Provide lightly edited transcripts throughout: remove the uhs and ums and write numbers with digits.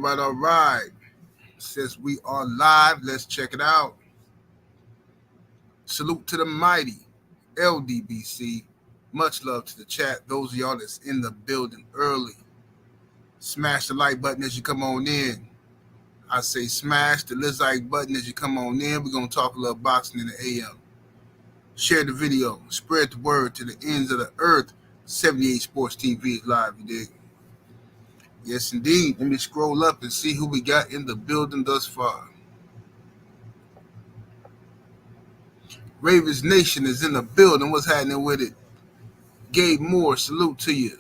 All right. Since we are live, let's check it out. Salute to the mighty LDBC. Much love to the chat. Those of y'all that's in the building early. Smash the like button as you come on in. I say smash the like button as you come on in. We're going to talk a little boxing in the AM. Share the video. Spread the word to the ends of the earth. 78 Sports TV is live, you dig? Yes, indeed. Let me scroll up and see who we got in the building thus far. Ravens Nation is in the building. What's happening with it? Gabe Moore, salute to you.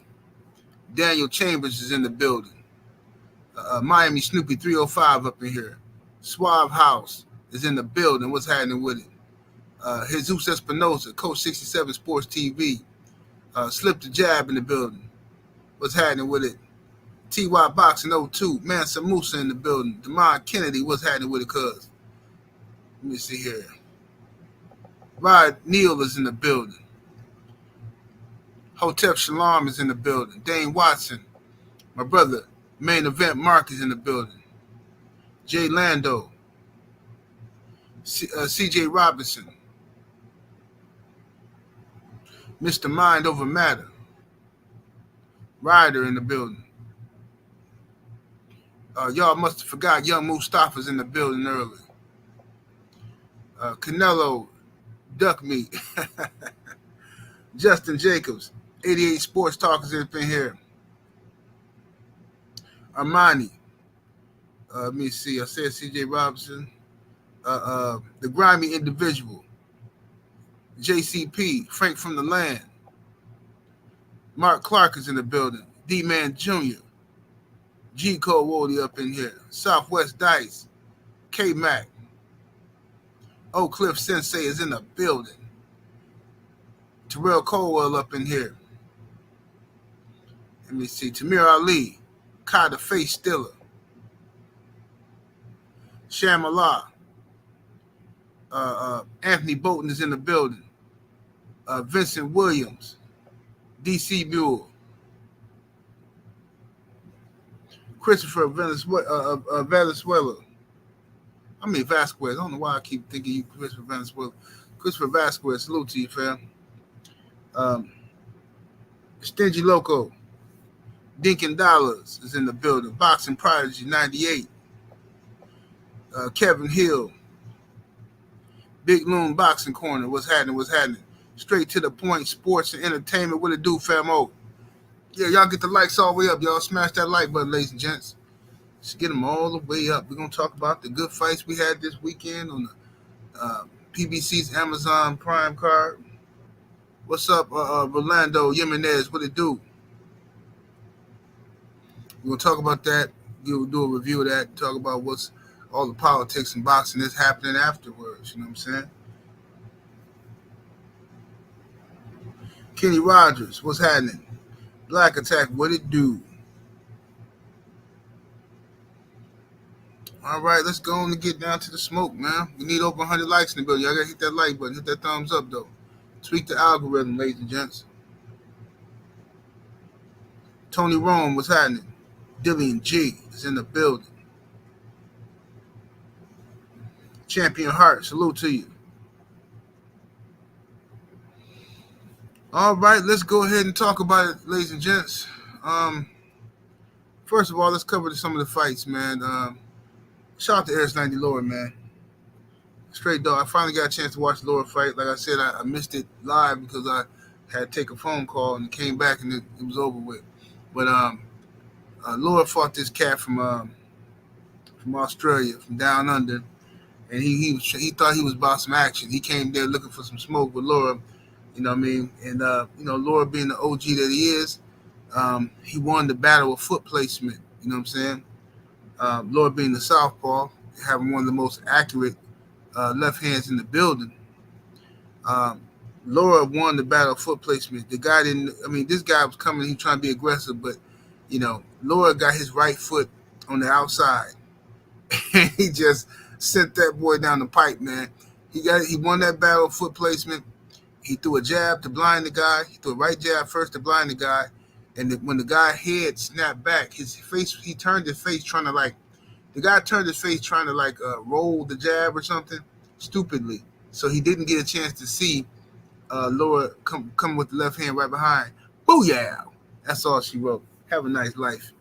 Daniel Chambers is in the building. Miami Snoopy 305 up in here. Suave House is in the building. What's happening with it? Jesus Espinosa, Coach 67 Sports TV. Slip the Jab in the building. What's happening with it? TY Boxing 02. Mansa Musa in the building. Demond Kennedy, what's happening with it, cuz? Let me see here. Rod Neal is in the building. Hotep Shalom is in the building. Dane Watson. My brother, Main Event Mark is in the building. Jay Lando. CJ Robinson. Mr. Mind Over Matter. Ryder in the building. Y'all must have forgot Young Mustafa's in the building early. Canelo, Duck Meat. Justin Jacobs, 88 Sports Talkers up in here. Armani. Let me see. I said CJ Robinson. The Grimy Individual. JCP, Frank from the Land. Mark Clark is in the building. D-Man Jr. G. Cole Wody up in here. Southwest Dice. K-Mac. Oak Cliff Sensei is in the building. Terrell Colwell up in here. Let me see. Tamir Ali. Kai the Face Stiller. Shamala. Anthony Bolton is in the building. Vincent Williams. DC Mule. Christopher Valenzuela. I mean Vasquez. I don't know why I keep thinking you Christopher Valenzuela. Christopher Vasquez. Salute to you, fam. Stingy Loco. Dinkin Dollars is in the building. Boxing Prodigy 98. Kevin Hill. Big Loon Boxing Corner. What's happening? What's happening? Straight to the point. Sports and entertainment. What it do, famo? Yeah, y'all get the likes all the way up. Y'all smash that like button, ladies and gents. Let's get them all the way up. We're going to talk about the good fights we had this weekend on the PBC's Amazon Prime card. What's up, Rolando Jimenez? What it do? We're going to talk about that. We'll do a review of that. Talk about what's all the politics and boxing that's happening afterwards. You know what I'm saying? Kenny Rogers, what's happening? Black Attack, what it do? All right, let's go on and get down to the smoke, man. We need over 100 likes in the building. Y'all got to hit that like button. Hit that thumbs up, though. Tweak the algorithm, ladies and gents. Tony Rome, what's happening? Dillian G is in the building. Champion Hart, salute to you. All right, let's go ahead and talk about it, ladies and gents. First of all, let's cover some of the fights, man. Shout out to Eris 90 Laura, man. Straight dog. I finally got a chance to watch the Laura fight. Like I said, I missed it live because I had to take a phone call and came back and it was over with. But Laura fought this cat from Australia, from down under, and he thought he was about some action. He came there looking for some smoke with Laura. You know what I mean? And, Laura being the OG that he is, he won the battle of foot placement. You know what I'm saying? Laura being the southpaw, having one of the most accurate left hands in the building. Laura won the battle of foot placement. This guy was coming, he trying to be aggressive, but, Laura got his right foot on the outside. And he just sent that boy down the pipe, man. He won that battle of foot placement. He threw a jab to blind the guy. He threw a right jab first to blind the guy. And when the guy head snapped back, his face, he turned his face trying to like, the guy turned his face trying to like roll the jab or something stupidly. So he didn't get a chance to see Laura come with the left hand right behind. Booyah! That's all she wrote. Have a nice life.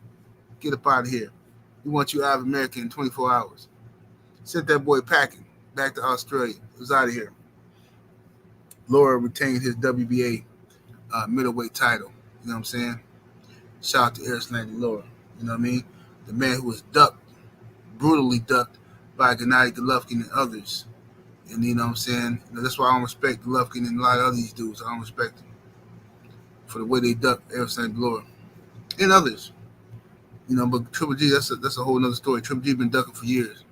Get up out of here. We want you out of America in 24 hours. Sent that boy packing back to Australia. He was out of here. Laura retained his WBA middleweight title. You know what I'm saying? Shout out to Errol Laura. You know what I mean? The man who was brutally ducked by Gennady Golovkin and others. And you know what I'm saying? That's why I don't respect Golovkin and a lot of other these dudes. I don't respect them for the way they ducked Errol Laura and others. You know, but Triple G, that's a whole nother story. Triple G been ducking for years.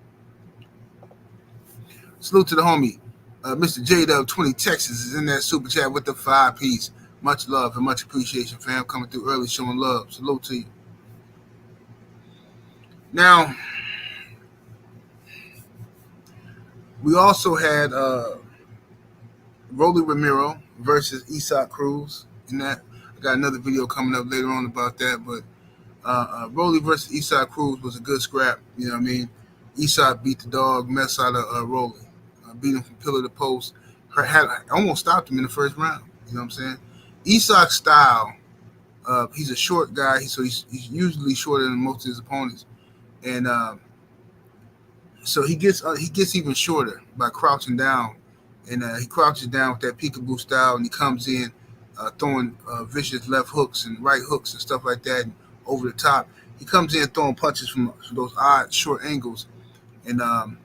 Salute to the homie. Mr. J-Dub20 Texas is in that super chat with the 5-piece. Much love and much appreciation, fam. Coming through early, showing love. Salute to you. Now, we also had Romero versus Cruz. In that, I got another video coming up later on about that. But Rolly versus Cruz was a good scrap. You know what I mean? Beat the dog mess out of Rolly. Beat him from pillar to post. Almost stopped him in the first round. You know what I'm saying? Isak's style, he's a short guy, so he's usually shorter than most of his opponents. And so he gets even shorter by crouching down. And he crouches down with that peekaboo style, and he comes in throwing vicious left hooks and right hooks and stuff like that, and over the top. He comes in throwing punches from those odd short angles. And a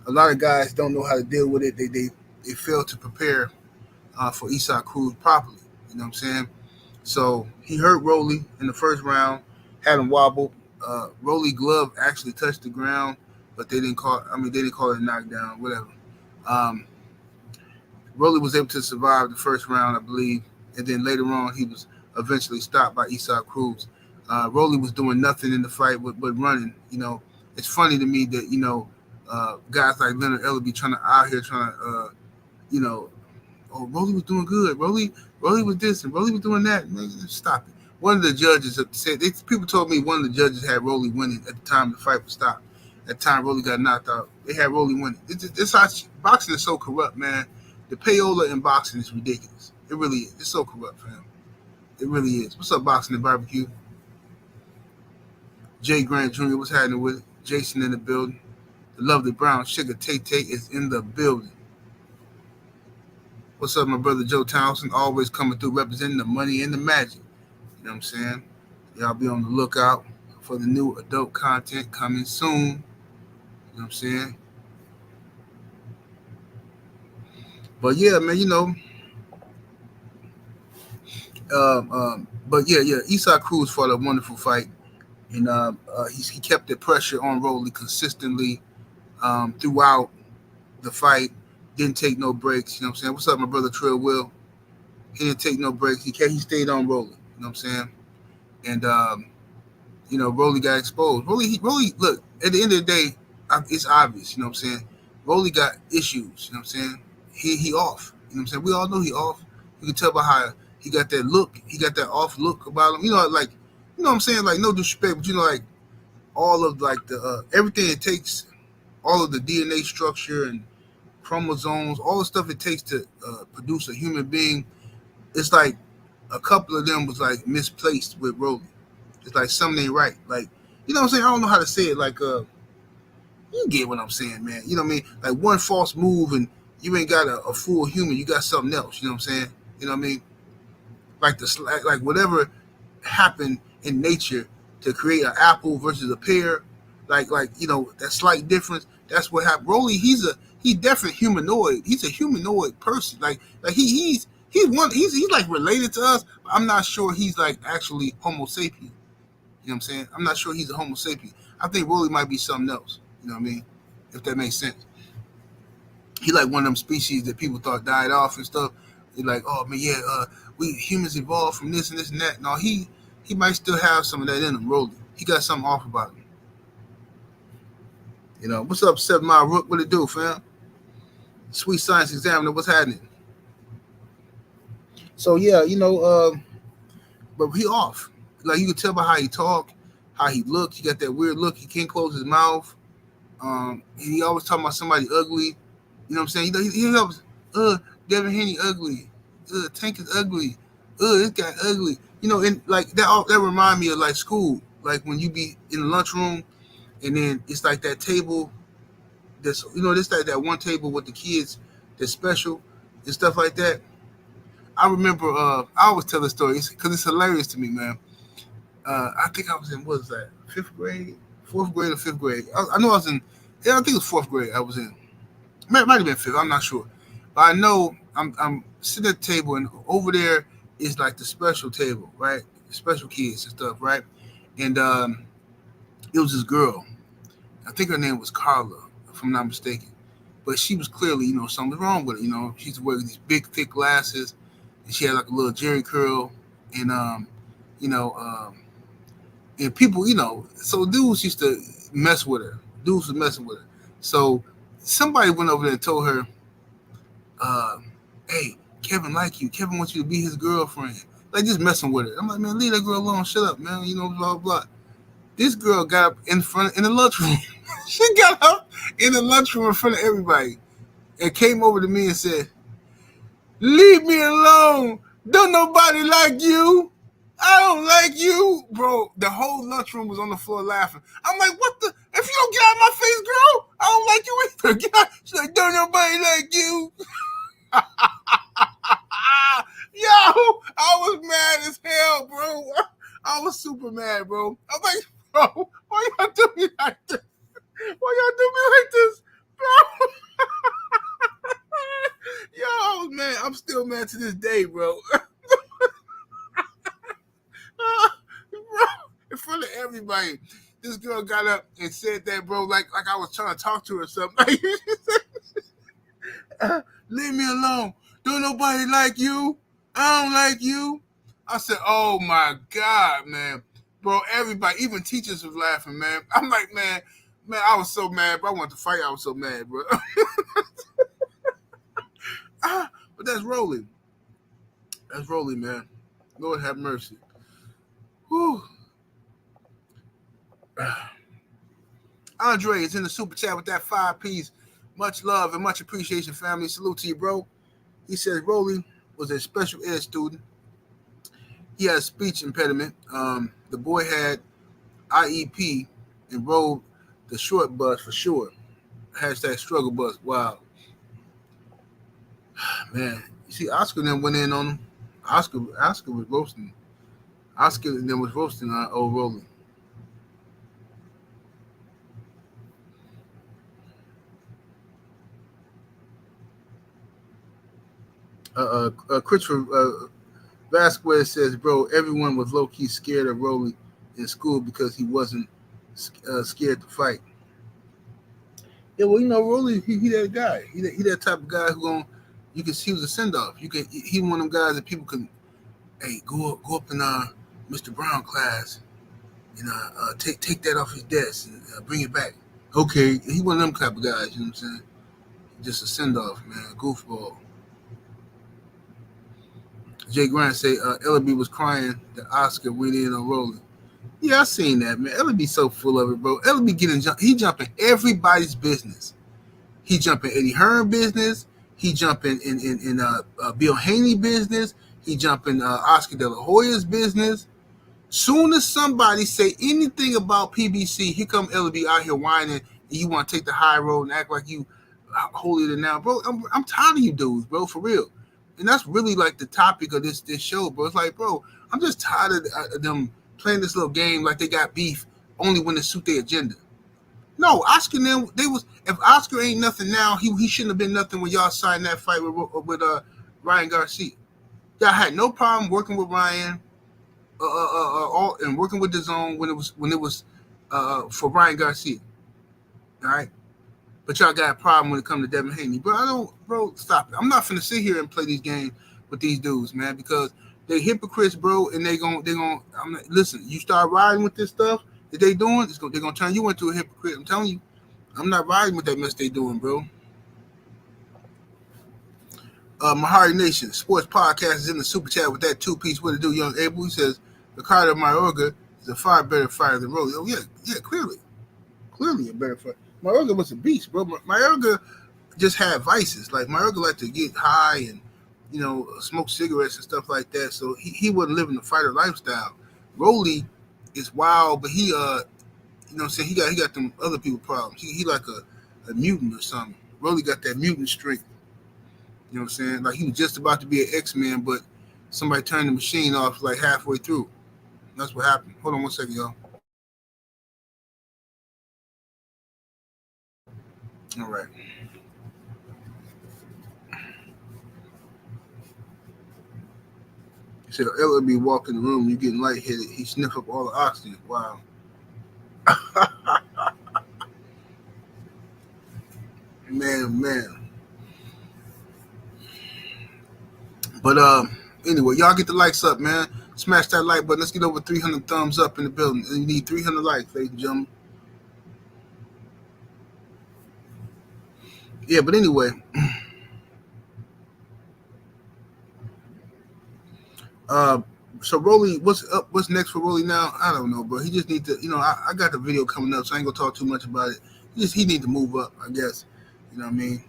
lot of guys don't know how to deal with it. They fail to prepare for Cruz properly. You know what I'm saying? So he hurt Rolly in the first round, had him wobble. Rolly glove actually touched the ground, but they didn't call it a knockdown, whatever. Rolly was able to survive the first round, I believe, and then later on he was eventually stopped by Cruz. Rolly was doing nothing in the fight but running. You know, it's funny to me that, you know, guys like Leonard Ellerby trying to, you know, oh, Rolly was doing good. Rolly was this and Rolly was doing that. Man, stop it. One of the judges said, people told me one of the judges had Rolly winning at the time the fight was stopped. At the time Rolly got knocked out, they had Rolly winning. It's how boxing is so corrupt, man. The payola in boxing is ridiculous. It really is. It's so corrupt, fam. It really is. What's up, Boxing and Barbecue? Jay Grant Jr., what's happening with it? Jason in the building. The lovely brown sugar Tay is in the building. What's up, my brother Joe Townsend? Always coming through representing the money and the magic. You know what I'm saying? Y'all be on the lookout for the new adult content coming soon. You know what I'm saying? But yeah, man, you know. But yeah, Cruz fought a wonderful fight. And he kept the pressure on Rolly consistently throughout the fight. Didn't take no breaks. You know what I'm saying? What's up, my brother Trill Will? He didn't take no breaks. He stayed on Rolly. You know what I'm saying? And you know, Rolly got exposed. Rolly, look, at the end of the day, it's obvious. You know what I'm saying? Rolly got issues. You know what I'm saying? He off. You know what I'm saying? We all know he off. You can tell by how he got that look. He got that off look about him. You know, like, you know what I'm saying? Like, no disrespect, but you know, like, all of like the everything it takes, all of the DNA structure and chromosomes, all the stuff it takes to produce a human being. It's like a couple of them was like misplaced with Rolly. It's like something ain't right. Like, you know what I'm saying? I don't know how to say it. Like, you get what I'm saying, man. You know what I mean? Like, one false move and you ain't got a full human. You got something else. You know what I'm saying? You know what I mean? Like whatever happened in nature to create an apple versus a pear, like you know, that slight difference. That's what happened. Rolly, he's definitely humanoid. He's a humanoid person. Like he's like related to us. But I'm not sure he's like actually Homo sapien. You know what I'm saying? I'm not sure he's a Homo sapien. I think Rolly might be something else. You know what I mean? If that makes sense. He like one of them species that people thought died off and stuff. They're like, oh man, yeah, we humans evolved from this and this and that. No, he might still have some of that in him, Rolly. He got something off about him. You know, what's up, 7 Mile Rook? What it do, fam? Sweet Science Examiner, what's happening? So yeah, you know, but he off. Like you can tell by how he talk, how he look. He got that weird look. He can't close his mouth. He always talking about somebody ugly. You know what I'm saying? He always, Devin Haney ugly. Tank is ugly. This guy ugly. You know, and like that remind me of like school. Like when you be in the lunchroom, and then it's like that table. That's this like that one table with the kids that's special and stuff like that. I remember. I always tell the story because it's hilarious to me, man. I think I was in what was that? 5th grade, 4th grade or 5th grade. I know I was in. Yeah, I think it was 4th grade. I was in. Might have been 5th. I'm not sure, but I know I'm sitting at the table and over there is like the special table, right? Special kids and stuff, right? And it was this girl. I think her name was Carla, if I'm not mistaken. But she was clearly, something wrong with her. She used to wear these big, thick glasses, and she had like a little jerry curl, and and people, so dudes used to mess with her. Dudes was messing with her. So somebody went over there and told her, "Hey, Kevin like you. Kevin wants you to be his girlfriend." Like just messing with her. I'm like, man, leave that girl alone. Shut up, man. Blah blah. This girl got up in the lunchroom. She got up in the lunchroom in front of everybody and came over to me and said, "Leave me alone. Don't nobody like you. I don't like you." Bro, the whole lunchroom was on the floor laughing. I'm like, what the? If you don't get out of my face, girl, I don't like you either. Get out. She's like, "Don't nobody like you." Yo, I was mad as hell, bro. I was super mad, bro. I'm like, bro, why y'all do me like this? Why y'all do me like this, bro? Yo, I was mad. I'm still mad to this day, bro. Bro, in front of everybody, this girl got up and said that, bro, like I was trying to talk to her or something. Leave me alone. Don't nobody like you. I don't like you. I said, oh my God, man. Bro, everybody, even teachers was laughing, man. I'm like, man, I was so mad, bro. I wanted to fight. I was so mad, bro. But that's rolling. That's rolling, man. Lord have mercy. Whew. Andre is in the super chat with that 5-piece. Much love and much appreciation, family. Salute to you, bro. He says Rolly was a special ed student. He had a speech impediment. The boy had IEP and rode the short bus for sure. Hashtag struggle bus. Wow. Man, you see, Oscar then went in on him. Oscar was roasting. Oscar then was roasting old Rolly. Christopher Vasquez says, bro, everyone was low-key scared of Rolly in school because he wasn't scared to fight. Yeah, well, Rolly, he that guy. He that type of guy who you can see he was a send-off. He one of them guys that people can, hey, go up in Mr. Brown class and take that off his desk and bring it back. Okay, he one of them type of guys, you know what I'm saying? Just a send-off, man, goofball. Jay Grant say Ellaby was crying that Oscar went in on Rolling. Yeah, I seen that, man. Ellaby so full of it, bro. Ellaby he jumping everybody's business. He jumping Eddie Hearn business. He jumping in Bill Haney business. He jumping Oscar De La Hoya's business. Soon as somebody say anything about PBC, here come Ellaby out here whining, and you want to take the high road and act like you holier than now, bro. I'm tired of you dudes, bro, for real. And that's really like the topic of this show, bro. It's like, bro, I'm just tired of them playing this little game like they got beef only when it suit their agenda. No, Oscar and them, if Oscar ain't nothing now, he shouldn't have been nothing when y'all signed that fight with Ryan Garcia. Y'all had no problem working with Ryan, and working with DAZN when it was for Ryan Garcia. All right. But y'all got a problem when it comes to Devin Haney. Bro, stop it. I'm not finna sit here and play these games with these dudes, man, because they hypocrites, bro, and listen, you start riding with this stuff that they doing, they're gonna turn you into a hypocrite. I'm telling you, I'm not riding with that mess they doing, bro. Mahari Nation Sports Podcast is in the super chat with that 2-piece. What to do, young Abel? He says, Ricardo Mayorga is a far better fighter than Rolly. Oh yeah, clearly a better fighter. Mayorga was a beast, bro. Mayorga just had vices. Like Mayorga liked to get high and smoke cigarettes and stuff like that. So he wasn't living the fighter lifestyle. Rolly is wild, but I'm saying, he got them other people problems. He like a mutant or something. Rolly got that mutant strength. You know what I'm saying? Like he was just about to be an X-Man, but somebody turned the machine off like halfway through. That's what happened. Hold on one second, y'all. All right. He said, Ella be walking the room, you getting lightheaded. He sniff up all the oxygen. Wow. man. But anyway, y'all get the likes up, man. Smash that like button. Let's get over 300 thumbs up in the building. And you need 300 likes, ladies and gentlemen. Yeah, but anyway. So Rolly, what's up? What's next for Rolly now? I don't know, bro. He just need to, I got the video coming up, so I ain't gonna talk too much about it. He need to move up, I guess. You know what I mean?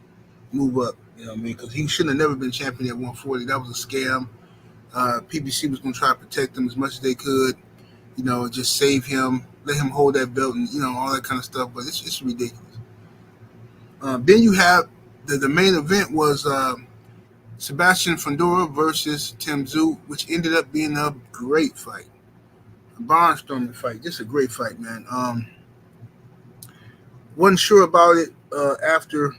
Move up. You know what I mean? Because he shouldn't have never been champion at 140. That was a scam. PBC was gonna try to protect him as much as they could. Just save him, let him hold that belt, and all that kind of stuff. But it's ridiculous. Then you have the main event was. Sebastian Fundora versus Tszyu, which ended up being a great fight, a barnstorming fight, just a great fight, man. Wasn't sure about it after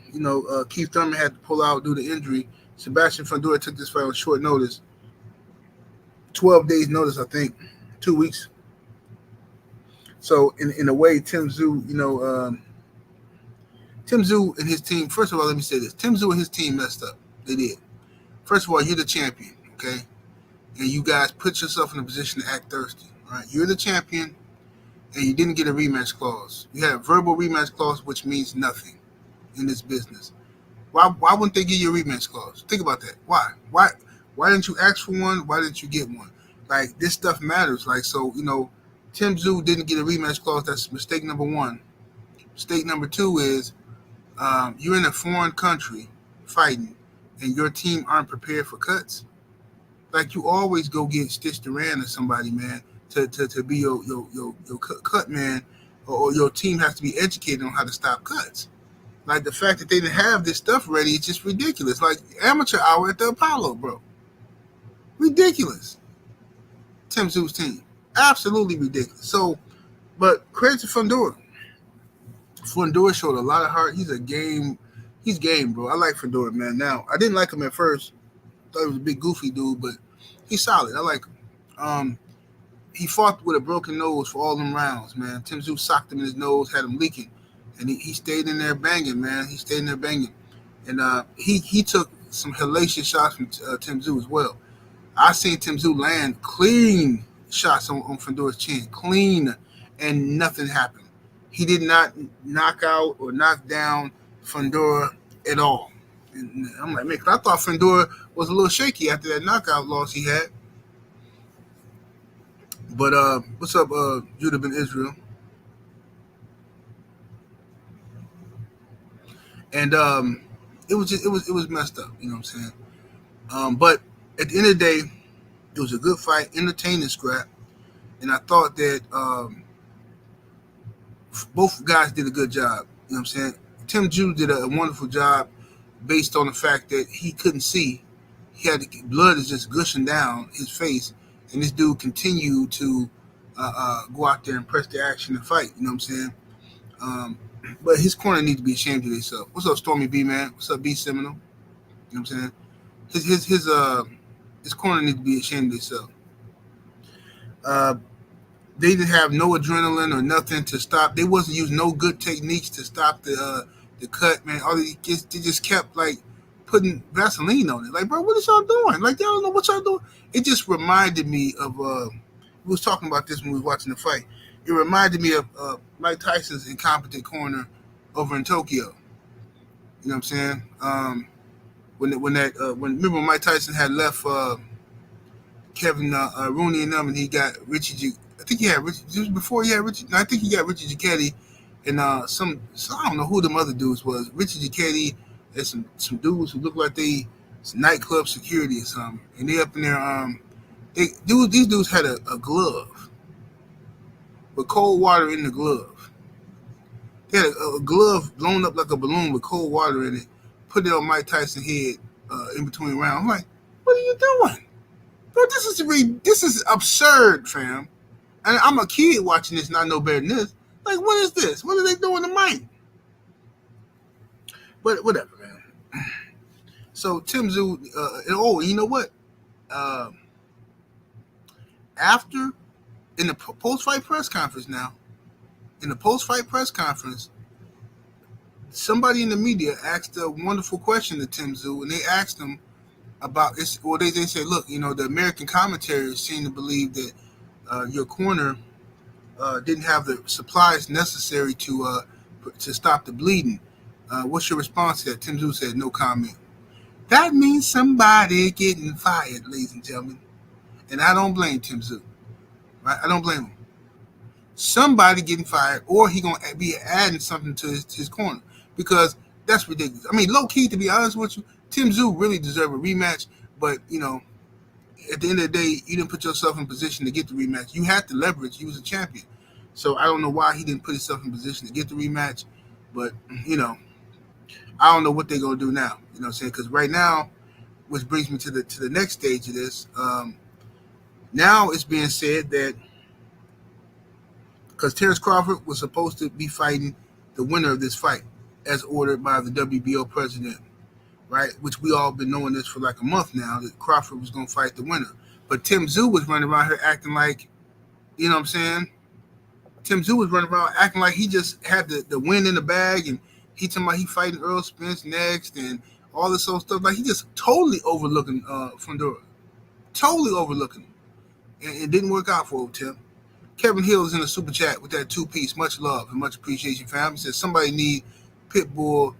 Keith Thurman had to pull out due to injury. Sebastian Fundora took this fight on short notice, 12 days notice, I think, 2 weeks. So in a way, Tszyu, Tszyu and his team. First of all, let me say this: Tszyu and his team messed up. They did. First of all, you're the champion, okay? And you guys put yourself in a position to act thirsty, all right? You're the champion, and you didn't get a rematch clause. You had a verbal rematch clause, which means nothing in this business. Why wouldn't they give you a rematch clause? Think about that. Why? Why didn't you ask for one? Why didn't you get one? Like, this stuff matters. Like, so, Tszyu didn't get a rematch clause. That's mistake number one. Mistake number two is you're in a foreign country fighting, and your team aren't prepared for cuts. Like, you always go get Stitch Duran or somebody, man, to be your cut man, or your team has to be educated on how to stop cuts. Like, the fact that they didn't have this stuff ready is just ridiculous. Like, amateur hour at the Apollo, bro. Ridiculous. Tszyu's team. Absolutely ridiculous. So, but credit to Fundora. Fundora showed a lot of heart. He's game, bro. I like Fundora, man. Now, I didn't like him at first. Thought he was a big goofy dude, but he's solid. I like him. He fought with a broken nose for all them rounds, man. Tszyu socked him in his nose, had him leaking, and he stayed in there banging, man. He stayed in there banging, and he took some hellacious shots from Tszyu as well. I seen Tszyu land clean shots on Fundora's chin, clean, and nothing happened. He did not knock out or knock down Fundora at all. And I'm like, man, 'cause I thought Fundora was a little shaky after that knockout loss he had. But what's up, Judah Ben Israel? And it was messed up, you know what I'm saying? But at the end of the day, it was a good fight, entertaining scrap, and I thought that both guys did a good job. You know what I'm saying? Tszyu did a wonderful job based on the fact that he couldn't see. He had blood is just gushing down his face, and this dude continued to go out there and press the action and fight. You know what I'm saying? But his corner needs to be ashamed of himself. What's up, Stormy B, man? What's up, B Seminole? You know what I'm saying? His corner needs to be ashamed of himself. They didn't have no adrenaline or nothing to stop. They wasn't using no good techniques to stop the cut, man. All they just kept like putting Vaseline on it. Like, bro, what is y'all doing? Like, y'all don't know what y'all doing. It just reminded me of we was talking about this when we was watching the fight. It reminded me of Mike Tyson's incompetent corner over in Tokyo. You know what I'm saying? When remember Mike Tyson had left Kevin Rooney and them, and he got Richie. I think he had Richie. This was before he had Richie. No, I think he got Richie Jacquetti and so I don't know who them other dudes was. Richie Jacquetti and some dudes who look like they nightclub security or something, and they up in there. These dudes had a glove with cold water in the glove. They had a glove blown up like a balloon with cold water in it. Put it on Mike Tyson's head in between rounds. I'm like, what are you doing? Bro, this is absurd, fam. And I'm a kid watching this, and I know better than this. Like, what is this? What are they doing to Mike? But whatever, man. So Tszyu, you know what? After in the post-fight press conference now, somebody in the media asked a wonderful question to Tszyu, and they asked him about this. Well, they said, look, the American commentators seem to believe that your corner didn't have the supplies necessary to stop the bleeding. What's your response to that? Tszyu said, no comment. That means somebody getting fired, ladies and gentlemen. And I don't blame Tszyu. Right? I don't blame him. Somebody getting fired, or he going to be adding something to his corner, because that's ridiculous. I mean, low-key, to be honest with you, Tszyu really deserved a rematch, but, at the end of the day, you didn't put yourself in position to get the rematch. You had to leverage. He was a champion. So I don't know why he didn't put himself in position to get the rematch, but, I don't know what they're going to do now, what I'm saying? Because right now, which brings me to the next stage of this, now it's being said that because Terence Crawford was supposed to be fighting the winner of this fight as ordered by the WBO president, right? Which we all been knowing this for like a month now, that Crawford was going to fight the winner. But Tszyu was running around here acting like, you know what I'm saying? Tszyu was running around acting like he just had the win in the bag, and he talking about he fighting Errol Spence next and all this sort of stuff. Like, he just totally overlooking Fundora. Totally overlooking him. And it didn't work out for him, Tim. Kevin Hill is in the super chat with that 2-piece. Much love and much appreciation, fam. He says somebody need Pitbull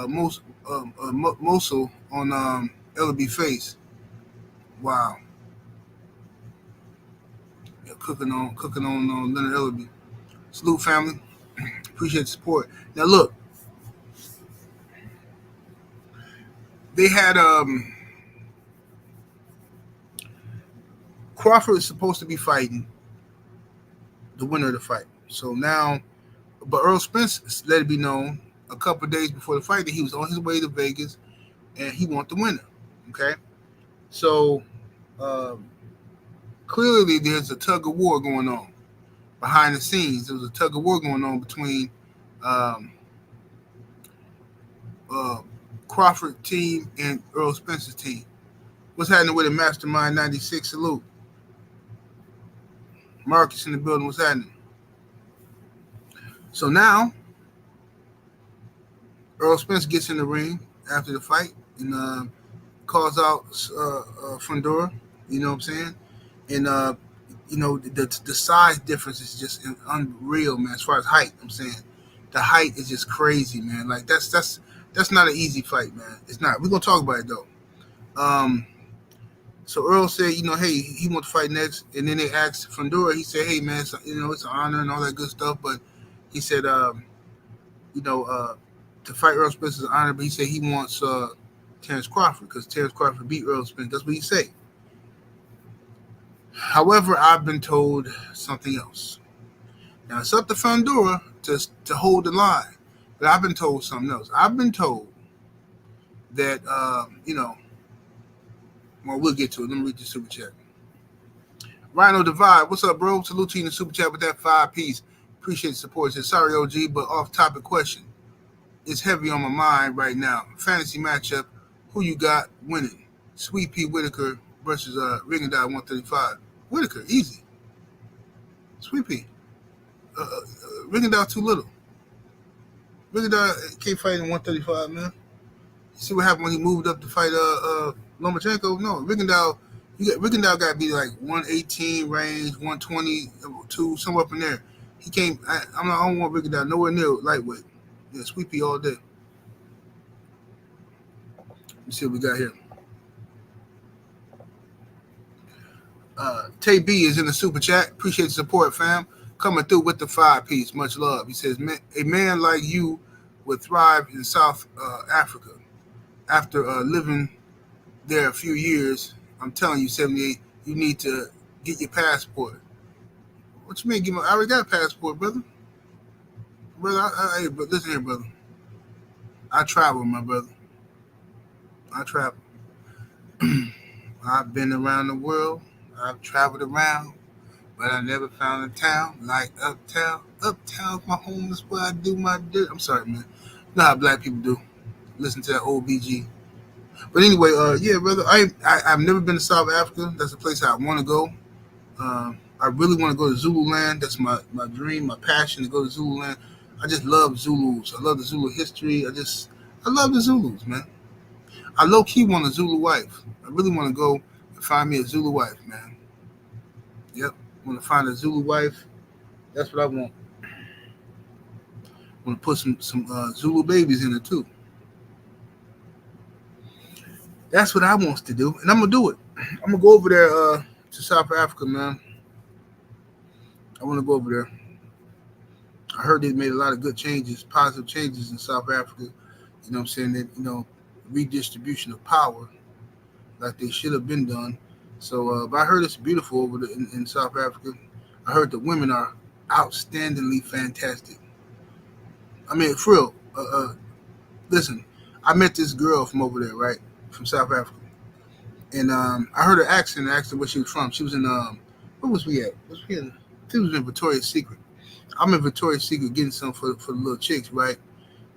Mosul on LB face. Wow. Yeah, cooking on Leonard Ellaby. Salute, family. Appreciate the support. Now look, they had Crawford is supposed to be fighting the winner of the fight. So now, but Errol Spence let it be known a couple of days before the fight that he was on his way to Vegas and he wanted the winner. Okay, so clearly there's a tug of war going on behind the scenes. There was a tug of war going on between Crawford team and Errol Spence's team. What's happening with the Mastermind 96? Salute. Marcus in the building. What's happening? So now, Errol Spence gets in the ring after the fight and calls out Fundora. You know what I'm saying? And the size difference is just unreal, man. As far as height, I'm saying the height is just crazy, man. Like that's not an easy fight, man. It's not. We're gonna talk about it though. So Errol said, hey, he wants to fight next, and then they asked Fundora. He said, hey, man, it's an honor and all that good stuff, but he said, to fight Errol Spence is an honor, but he said he wants Terence Crawford because Terence Crawford beat Errol Spence. That's what he said. However, I've been told something else. Now, it's up to Fundora to hold the line, but I've been told something else. I've been told that, well, we'll get to it. Let me read the super chat. Rhino Divide, what's up, bro? Salute to you in the super chat with that 5-piece. Appreciate the support. It says, sorry, OG, but off-topic question. It's heavy on my mind right now. Fantasy matchup, who you got winning? Sweet Pea Whitaker versus Ringadai 135. Whitaker, easy. Sweet Pea. Ringadai too little. Ringadai can't fight in 135, man. See what happened when he moved up to fight Lomachenko? No, Ringadai got to be like 118 range, 122, somewhere up in there. He can't. I don't want Ringadai nowhere near lightweight. Yeah, Sweet Pea all day. Let's see what we got here. Tay B is in the super chat. Appreciate the support, fam. Coming through with the 5-piece. Much love. He says, a man like you would thrive in South Africa. After living there a few years, I'm telling you, 78, you need to get your passport. What you mean? I already got a passport, brother. Hey, but listen here, brother. I travel, my brother. I travel. I've been around the world. I've traveled around, but I never found a town like Uptown. Uptown's my home. That's where I do my dirt. I'm sorry, man. You know how black people do. Listen to that old BG. But anyway, yeah, brother. I've never been to South Africa. That's a place I want to go. I really want to go to Zululand. That's my dream, my passion to go to Zululand. I just love Zulus. I love the Zulu history. I love the Zulus, man. I low-key want a Zulu wife. I really want to go and find me a Zulu wife, man. Yep. I want to find a Zulu wife. That's what I want. I want to put some Zulu babies in it, too. That's what I want to do, and I'm going to do it. I'm going to go over there to South Africa, man. I want to go over there. I heard they made a lot of good changes, positive changes in South Africa. You know what I'm saying? That, redistribution of power like they should have been done. So, but I heard it's beautiful over there in South Africa. I heard the women are outstandingly fantastic. I mean, for real. Listen, I met this girl from over there, right? From South Africa. And I heard her accent. I asked her where she was from. She was in, where was we at? I think it was in Victoria's Secret. I'm in Victoria's Secret getting some for the little chicks, right?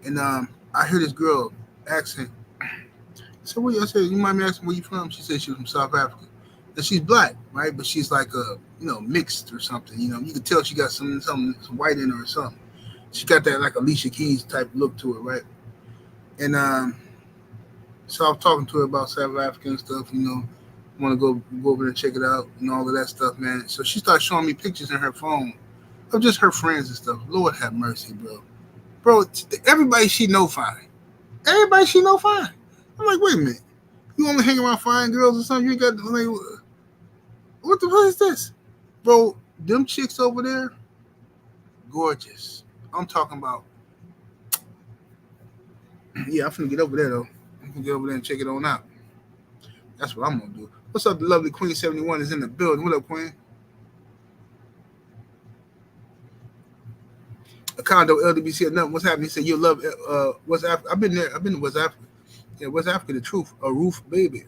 And I hear this girl accent. I said, you mind me asking where you from? She said she was from South Africa. And she's black, right? But she's like mixed or something. You could tell she got some white in her or something. She got that like Alicia Keys type look to her, right? And so I was talking to her about South Africa and stuff, want to go over there and check it out and all of that stuff, man. So she started showing me pictures in her phone of just her friends and stuff. Lord have mercy, bro. Bro, everybody she know fine. Everybody she know fine. I'm like, wait a minute. You only hang around fine girls or something? You ain't got, like, what the fuck is this? Bro, them chicks over there, gorgeous. I'm talking about, yeah, I'm finna get over there, though. I'm finna get over there and check it on out. That's what I'm gonna do. What's up, the lovely Queen 71 is in the building. What up, Queen? A condo LDBC or nothing. What's happening? He said you love West Africa. I've been there. I've been to West Africa. Yeah, West Africa, the truth. A roof baby.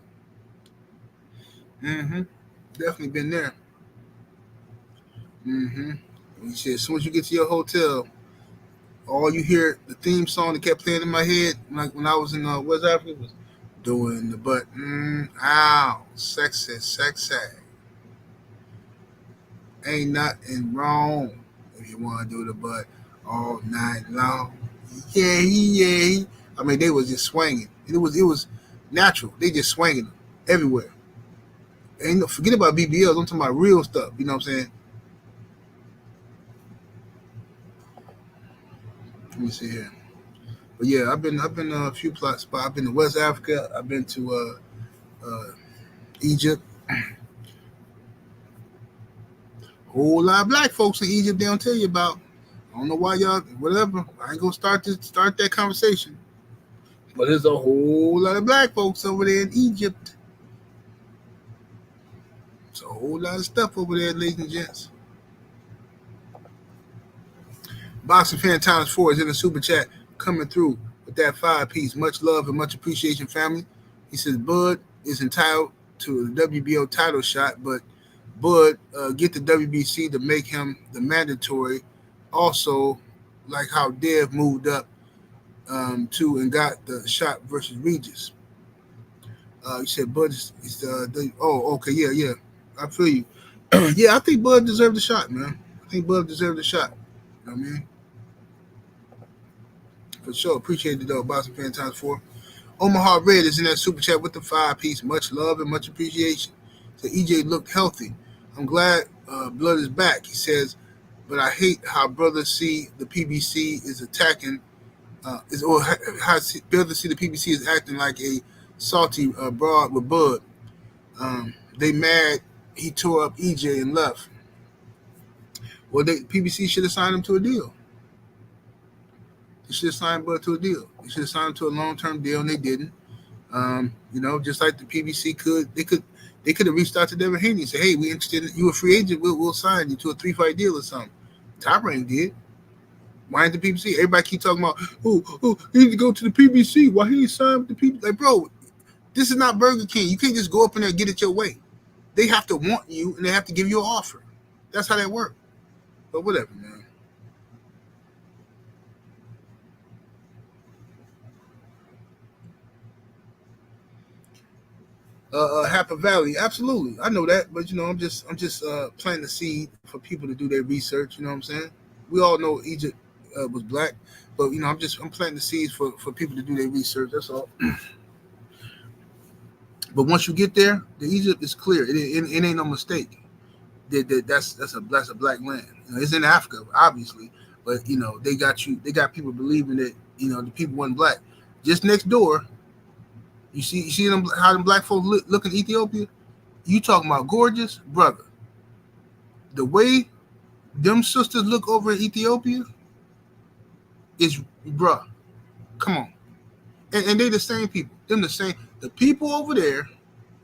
Definitely been there. He said as soon as you get to your hotel, all you hear, the theme song that kept playing in my head when I was in West Africa was doing the butt. Ow, sexy. Ain't nothing wrong if you want to do the butt all night long. Yeah. I mean, they was just swinging. It was natural. They just swinging everywhere. And forget about BBLs. I'm talking about real stuff. You know what I'm saying? Let me see here. But yeah, I've been a few spots. I've been to West Africa. I've been to Egypt. Whole lot of black folks in Egypt they don't tell you about. I don't know why y'all, whatever. I ain't gonna start that conversation. But there's a whole lot of black folks over there in Egypt. It's a whole lot of stuff over there, ladies and gents. Boxing Fan Times 4 is in the super chat coming through with that 5-piece. Much love and much appreciation, family. He says Bud is entitled to the WBO title shot, but Bud get the WBC to make him the mandatory. Also, like how Dev moved up to and got the shot versus Regis. You said Bud is okay, yeah. I feel you. Yeah, I think Bud deserved the shot, man. I think Bud deserved the shot. You know what I mean? For sure. Appreciate it, though. Boxing Fan Times 4. Omaha Red is in that super chat with the 5-piece. Much love and much appreciation. So EJ looked healthy. I'm glad Blood is back. He says, but I hate how brothers see the PBC is attacking, how brothers see the PBC is acting like a salty broad with Bud. They mad he tore up EJ and left. Well, PBC should have signed him to a deal. They should have signed Bud to a deal. They should have signed him to a long-term deal, and they didn't. Just like the PBC they could have reached out to Devin Haney and said, "Hey, we interested in you, a free agent. We'll sign you to a 3-fight deal or something." Top Rank did. Why ain't the PBC? Everybody keep talking about, he need to go to the PBC. Why he ain't signed with the PBC? Like, bro, this is not Burger King. You can't just go up in there and get it your way. They have to want you, and they have to give you an offer. That's how that works. But whatever, man. Happy Valley, absolutely. I know that, but I'm just planting the seed for people to do their research. You know what I'm saying? We all know Egypt was black, but I'm planting the seeds for people to do their research. That's all. But once you get there, the Egypt is clear. It ain't no mistake. That's a black land. It's in Africa, obviously, but they got people believing that the people wasn't black. Just next door, you see them, how them black folks look in Ethiopia. You talking about gorgeous, brother? The way them sisters look over in Ethiopia is, bruh, come on. And they the same people. Them the same. The people over there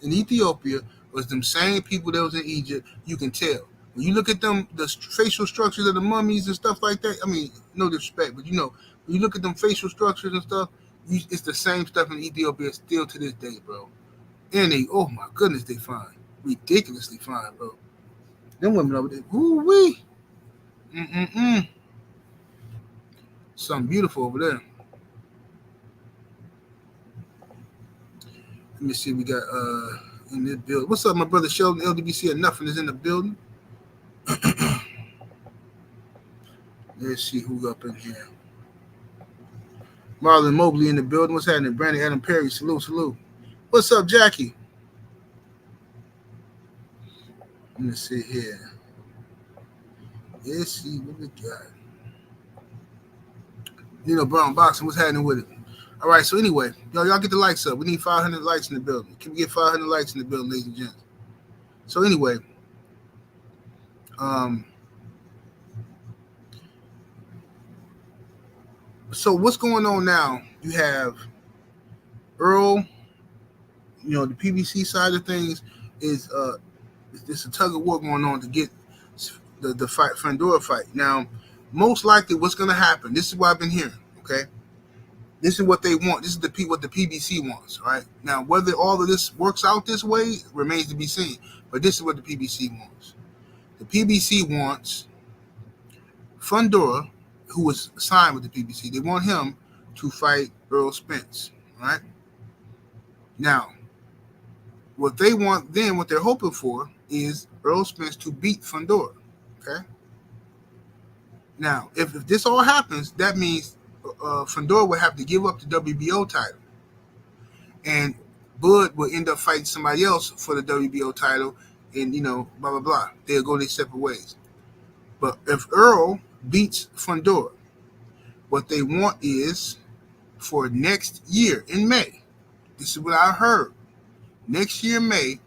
in Ethiopia was them same people that was in Egypt. You can tell. When you look at them, the facial structures of the mummies and stuff like that, I mean, no disrespect, but when you look at them facial structures and stuff, it's the same stuff in Ethiopia still to this day, bro. And they, oh my goodness, they fine. Ridiculously fine, bro. Them women over there, woo-wee. Something beautiful over there. Let me see, we got in this building. What's up, my brother Sheldon? LDBC and nothing is in the building. Let's see who's up in here. Marlon Mobley in the building. What's happening? Brandon Adam Perry. Salute. What's up, Jackie? Let me see here. Let's see what we got. Brown Boxing. What's happening with it? All right, so anyway, y'all get the likes up. We need 500 likes in the building. Can we get 500 likes in the building, ladies and gents? So anyway, so what's going on now? You have Errol, the PBC side of things is there's a tug of war going on to get the fight, Fundora fight. Now, most likely what's going to happen, this is what I've been hearing, okay? This is what they want. This is what the PBC wants, right? Now, whether all of this works out this way remains to be seen. But this is what the PBC wants. The PBC wants Fundora, who was signed with the PBC. They want him to fight Errol Spence, right? Now, what they want then, what they're hoping for, is Errol Spence to beat Fundora, okay? Now, if this all happens, that means Fundora would have to give up the WBO title, and Bud will end up fighting somebody else for the WBO title, and blah blah blah. They'll go their separate ways. But if Errol beats Fundora, what they want is for next year in May. This is what I heard. Next year in May,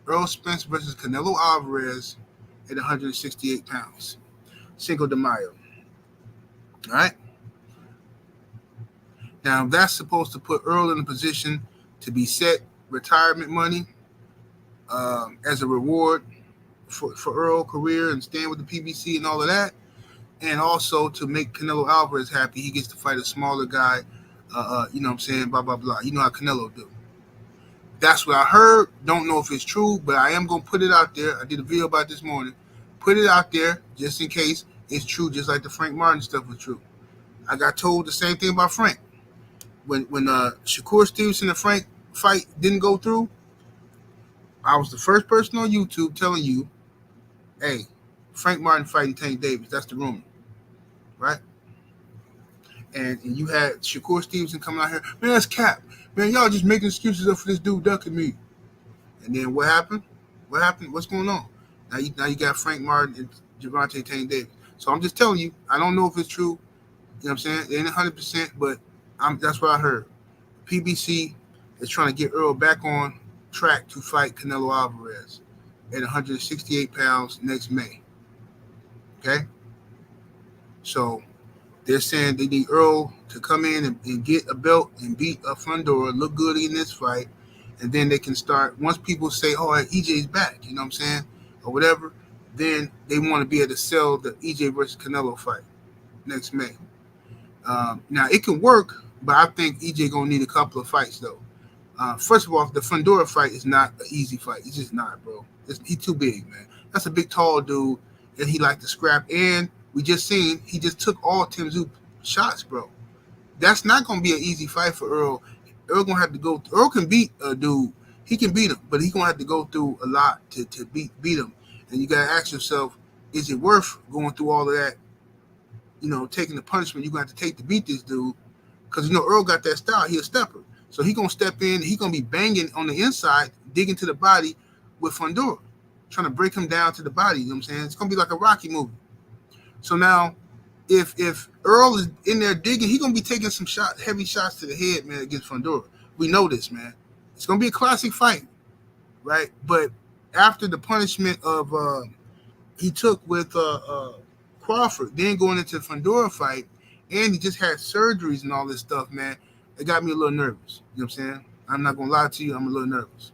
Errol Spence versus Canelo Alvarez at 168 pounds, Cinco de Mayo. All right. Now, that's supposed to put Errol in a position to be set retirement money as a reward for Errol's career and staying with the PBC and all of that. And also to make Canelo Alvarez happy, he gets to fight a smaller guy, you know what I'm saying, blah, blah, blah. You know how Canelo do. That's what I heard. Don't know if it's true, but I am going to put it out there. I did a video about this morning. Put it out there just in case it's true, just like the Frank Martin stuff was true. I got told the same thing about Frank. When Shakur Stevenson and Frank fight didn't go through, I was the first person on YouTube telling you, hey, Frank Martin fighting Tank Davis. That's the rumor, right? And you had Shakur Stevenson coming out here, man, that's cap. Man, y'all just making excuses up for this dude ducking me. And then what happened? What happened? What's going on? Now you got Frank Martin and Gervonta Tank Davis. So I'm just telling you, I don't know if it's true. You know what I'm saying? It ain't 100%, but that's what I heard. PBC is trying to get Errol back on track to fight Canelo Alvarez. at 168 pounds next May. Okay? So they're saying they need Errol to come in and get a belt and beat Fundora, look good in this fight, and then they can start. Once people say, "Oh, EJ's back," you know what I'm saying, or whatever, then they want to be able to sell the EJ versus Canelo fight next May. Now it can work, but I think EJ gonna need a couple of fights though. First of all, the Fundora fight is not an easy fight. It's just not, bro. He's too big, man. That's a big, tall dude, and he like to scrap. And we just seen he just took all Tszyu shots, bro. That's not gonna be an easy fight for Errol. Errol gonna have to go. Errol can beat a dude. He can beat him, but he's gonna have to go through a lot to beat him. And you gotta ask yourself, is it worth going through all of that? You know, taking the punishment you're gonna have to take to beat this dude, because you know Errol got that style. He a stepper. So he gonna step in. He gonna be banging on the inside, digging to the body with Fundora, trying to break him down to the body. You know what I'm saying? It's gonna be like a Rocky movie. So now, if Errol is in there digging, he gonna be taking some heavy shots to the head, man, against Fundora. We know this, man. It's gonna be a classic fight, right? But after the punishment of he took with Crawford, then going into the Fundora fight, and he just had surgeries and all this stuff, man. It got me a little nervous. You know what I'm saying? I'm not going to lie to you. I'm a little nervous.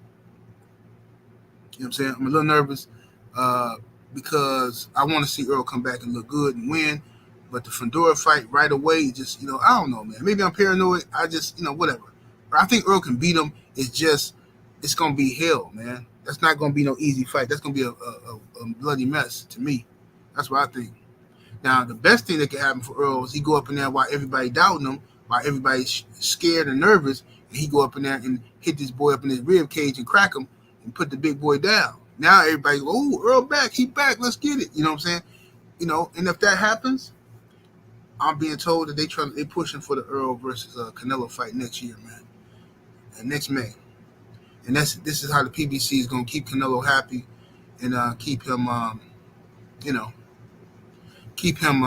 You know what I'm saying? I'm a little nervous because I want to see Errol come back and look good and win. But the Fundora fight right away, just, you know, I don't know, man. Maybe I'm paranoid. I just, you know, whatever. But I think Errol can beat him. It's going to be hell, man. That's not going to be no easy fight. That's going to be a bloody mess to me. That's what I think. Now, the best thing that can happen for Errol is he go up in there while everybody doubting him, while everybody's scared and nervous, and he go up in there and hit this boy up in his rib cage and crack him and put the big boy down. Now everybody go, oh, Errol back, he back, let's get it. You know what I'm saying? You know, and if that happens, I'm being told that they pushing for the Errol versus Canelo fight next year, man, and next May. And this is how the PBC is gonna keep Canelo happy and keep him, keep him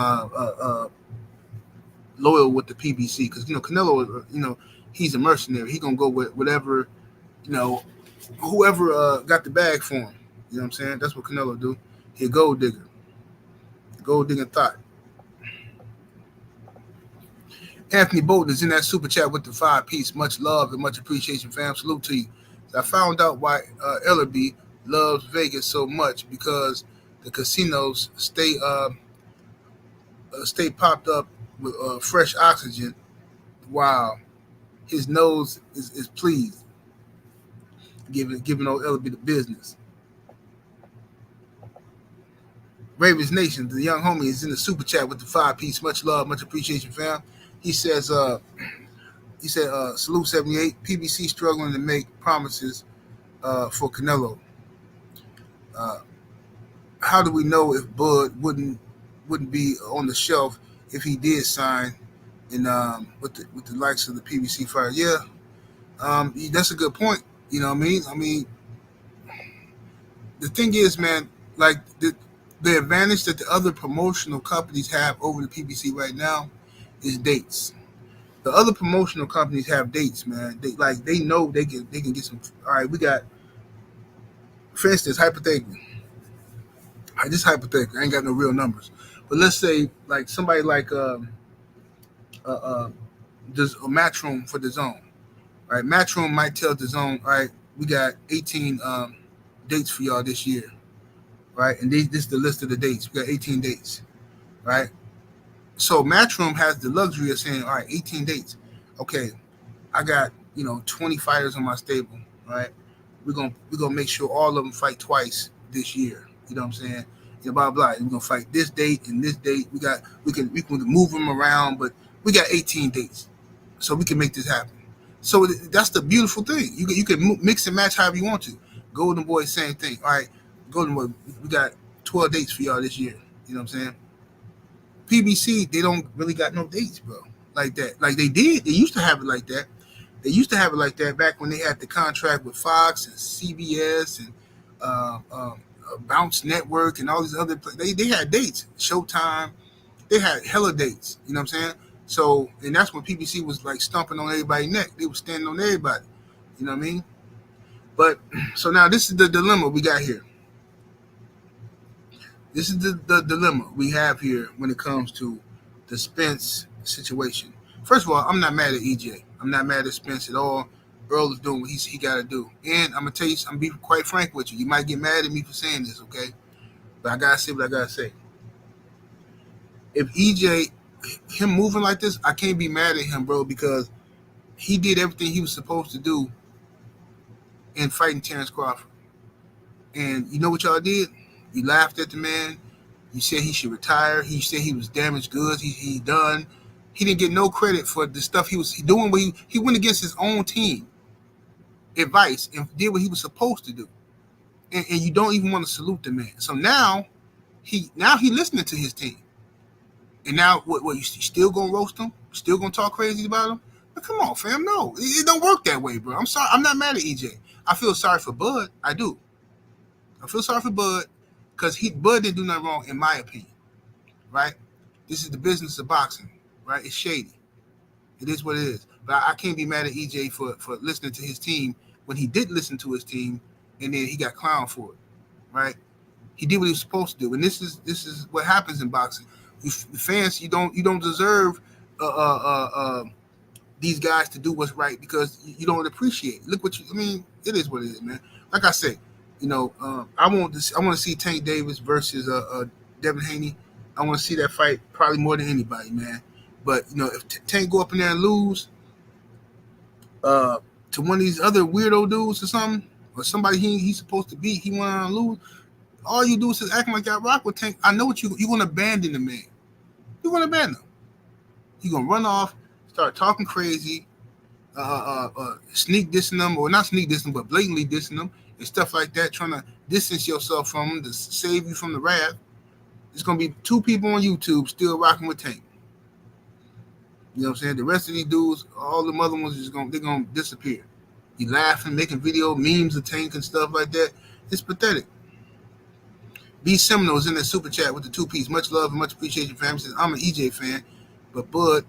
loyal with the PBC, because, you know, Canelo, you know, he's a mercenary. He gonna go with whatever, you know, whoever got the bag for him. You know what I'm saying? That's what Canelo do. He a gold digger. Gold digging thought. Anthony Bolton is in that super chat with the 5-piece. Much love and much appreciation, fam. Salute to you. I found out why Ellerby loves Vegas so much, because the casinos stay popped up with fresh oxygen while his nose is pleased, giving old Ellerby the business. Ravens Nation, the young homie, is in the super chat with the 5-piece. Much love, much appreciation, fam. He says, salute 78. PBC struggling to make promises for Canelo. How do we know if Bud wouldn't be on the shelf if he did sign in with the likes of the PBC fighter? Yeah, that's a good point. You know what I mean? I mean, the thing is, man, like the advantage that the other promotional companies have over the PBC right now is dates. The other promotional companies have dates, man. They know they can get some. All right, we got, for instance, hypothetically. Just hypothetically, I ain't got no real numbers, but let's say like somebody like just a Matchroom for the Zone, right? Matchroom might tell the Zone, all right, we got 18 dates for y'all this year, right? And this is the list of the dates. We got 18 dates, right? So Matchroom has the luxury of saying, all right, 18 dates. Okay, I got 20 fighters on my stable, right? We're gonna make sure all of them fight twice this year. You know what I'm saying? Blah blah. We're gonna fight this date and this date. We can move them around, but we got 18 dates, so we can make this happen. So that's the beautiful thing. You can mix and match however you want to. Golden Boy, same thing. All right, Golden Boy, we got 12 dates for y'all this year. You know what I'm saying? PBC, they don't really got no dates, bro, like that. Like they did. They used to have it like that. They used to have it like that back when they had the contract with Fox and CBS and Bounce Network and all these other places. They had dates. Showtime, they had hella dates. You know what I'm saying? So, and that's when PBC was like stomping on everybody's neck. They were standing on everybody. You know what I mean? But so now this is the dilemma we got here. This is the dilemma we have here when it comes to the Spence situation. First of all, I'm not mad at EJ. I'm not mad at Spence at all. Errol is doing what he got to do. And I'm going to tell you, I'm being quite frank with you. You might get mad at me for saying this, okay? But I got to say what I got to say. If EJ, him moving like this, I can't be mad at him, bro, because he did everything he was supposed to do in fighting Terence Crawford. And you know what y'all did? You laughed at the man. You said he should retire. He said he was damaged goods. He done. He didn't get no credit for the stuff he was doing. When he went against his own team advice and did what he was supposed to do. And you don't even want to salute the man. So now he listening to his team. And now what you still gonna roast him? Still gonna talk crazy about him? But come on, fam. No, it don't work that way, bro. I'm sorry. I'm not mad at EJ. I feel sorry for Bud. I do. I feel sorry for Bud because Bud didn't do nothing wrong, in my opinion. Right? This is the business of boxing. Right? It's shady. It is what it is. But I can't be mad at EJ for listening to his team when he did listen to his team, and then he got clowned for it. Right? He did what he was supposed to do, and this is what happens in boxing. You fans, you don't deserve these guys to do what's right because you don't appreciate it. Look what I mean. It is what it is, man. Like I say, I want to see Tank Davis versus Devin Haney. I want to see that fight probably more than anybody, man. But if Tank go up in there and lose to one of these other weirdo dudes or something, or somebody he's supposed to beat, he went on and lose. All you do is just acting like y'all rock with Tank. I know what you're going to abandon the man. You're going to abandon him. You're going to run off, start talking crazy, sneak dissing them, or not sneak dissing, but blatantly dissing them and stuff like that, trying to distance yourself from them to save you from the wrath. There's going to be 2 people on YouTube still rocking with Tank. You know what I'm saying? The rest of these dudes, all the other ones, they're going to disappear. You laughing, making video memes of Tank and stuff like that. It's pathetic. B. Seminoles in the super chat with the 2-piece. Much love and much appreciation, fam. He says, I'm an EJ fan, but Bud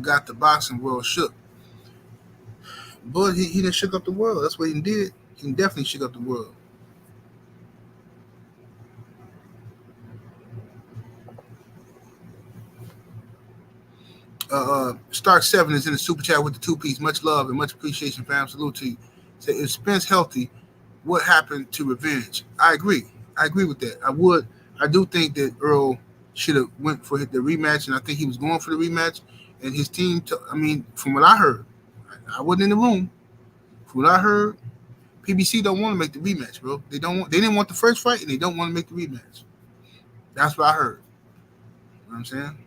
got the boxing world shook. Bud, he didn't shook up the world. That's what he did. He definitely shook up the world. Stark 7 is in the super chat with the 2-piece. Much love and much appreciation, fam. Salute to you. Say, if Spence healthy, what happened to revenge? I agree with that. I do think that Errol should have went for the rematch, and I think he was going for the rematch. And his team, from what I heard, I wasn't in the room. From what I heard, PBC don't want to make the rematch, bro. They didn't want the first fight, and they don't want to make the rematch. That's what I heard. You know what I'm saying?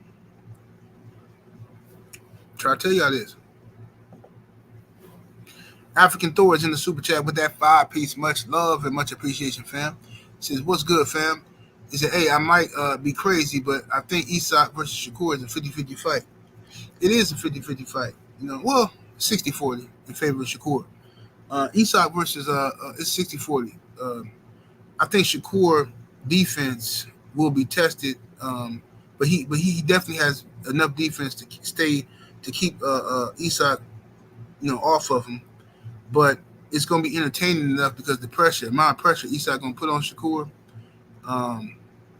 Try to tell y'all this. African Thor is in the super chat with that 5-piece. Much love and much appreciation, fam. He says, what's good, fam? He said, hey, I might be crazy, but I think Isak versus Shakur is a 50-50 fight. It is a 50-50 fight. 60-40 in favor of Shakur. Isak versus it's 60-40. I think Shakur defense will be tested, but he definitely has enough defense to keep Isak, off of him. But it's going to be entertaining enough because the amount of pressure Isak going to put on Shakur,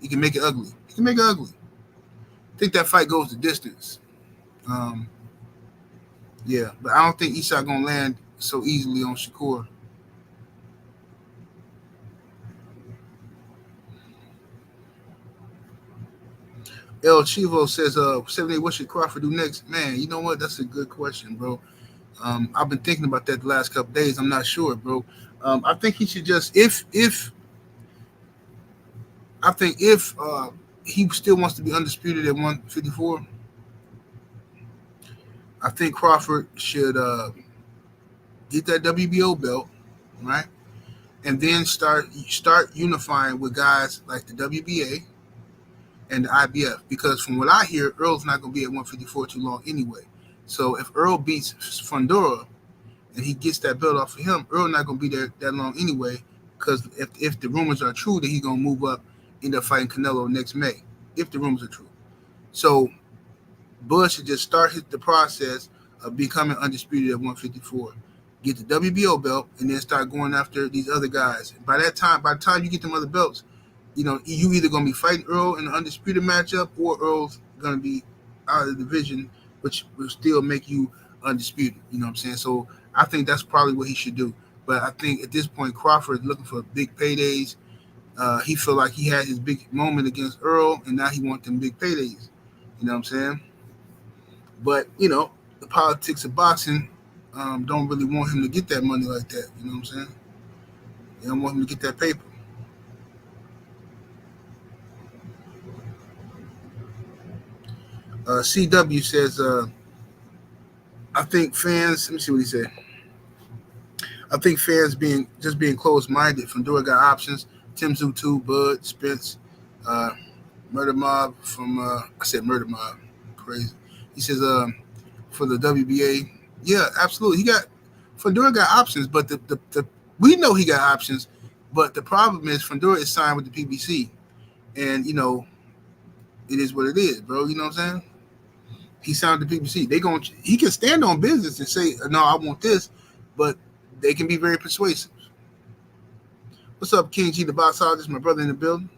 he can make it ugly. I think that fight goes the distance. Yeah, but I don't think Isak going to land so easily on Shakur. El Chivo says, 78, what should Crawford do next? Man, you know what? That's a good question, bro. I've been thinking about that the last couple days. I'm not sure, bro. I think he should just if he still wants to be undisputed at 154, I think Crawford should get that WBO belt, right? And then start unifying with guys like the WBA and the IBF, because from what I hear, Errol's not going to be at 154 too long anyway. So if Errol beats Fundora and he gets that belt off of him, Errol not going to be there that long anyway, because if the rumors are true that he's going to move up, end up fighting Canelo next May, if the rumors are true. So Bud should just start the process of becoming undisputed at 154, get the WBO belt, and then start going after these other guys. By the time you get them other belts, you either gonna be fighting Earl in an undisputed matchup, or Earl's gonna be out of the division, which will still make you undisputed. You know what I'm saying? So I think that's probably what he should do. But I think at this point, Crawford is looking for big paydays. He feel like he had his big moment against Earl, and now he wants them big paydays. You know what I'm saying? But the politics of boxing don't really want him to get that money like that. You know what I'm saying? They don't want him to get that paper. CW says, I think fans. Let me see what he said. I think fans being closed-minded. Fundora got options. Tszyu too, Bud, Spence, Murder Mob from. I said Murder Mob. Crazy. He says, for the WBA, yeah, absolutely. Fundora got options, but the we know he got options, but the problem is Fundora is signed with the PBC, and it is what it is, bro. You know what I'm saying? He signed with the PBC. He can stand on business and say, no, I want this, but they can be very persuasive. What's up, King G, the boxologist, my brother in the building?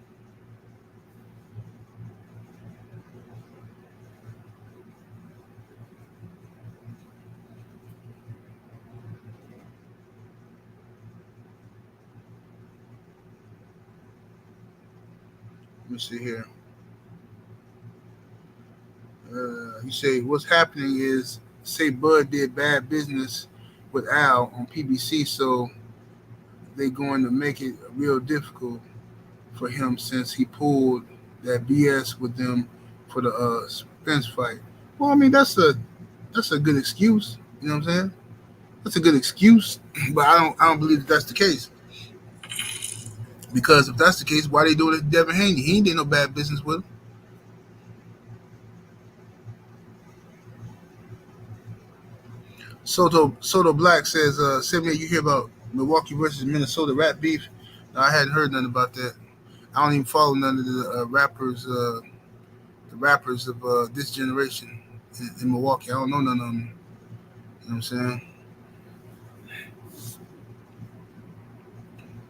Let me see here. You say what's happening is, say Bud did bad business with Al on PBC, so they're going to make it real difficult for him since he pulled that BS with them for the Spence fight. Well, I mean that's a good excuse. You know what I'm saying? That's a good excuse, but I don't believe that's the case. Because if that's the case, why they doing it to Devin Haney? He ain't did no bad business with him. Soto Black says, 78, you hear about Milwaukee versus Minnesota rap beef? No, I hadn't heard nothing about that. I don't even follow none of the rappers of this generation in Milwaukee. I don't know none of them. You know what I'm saying?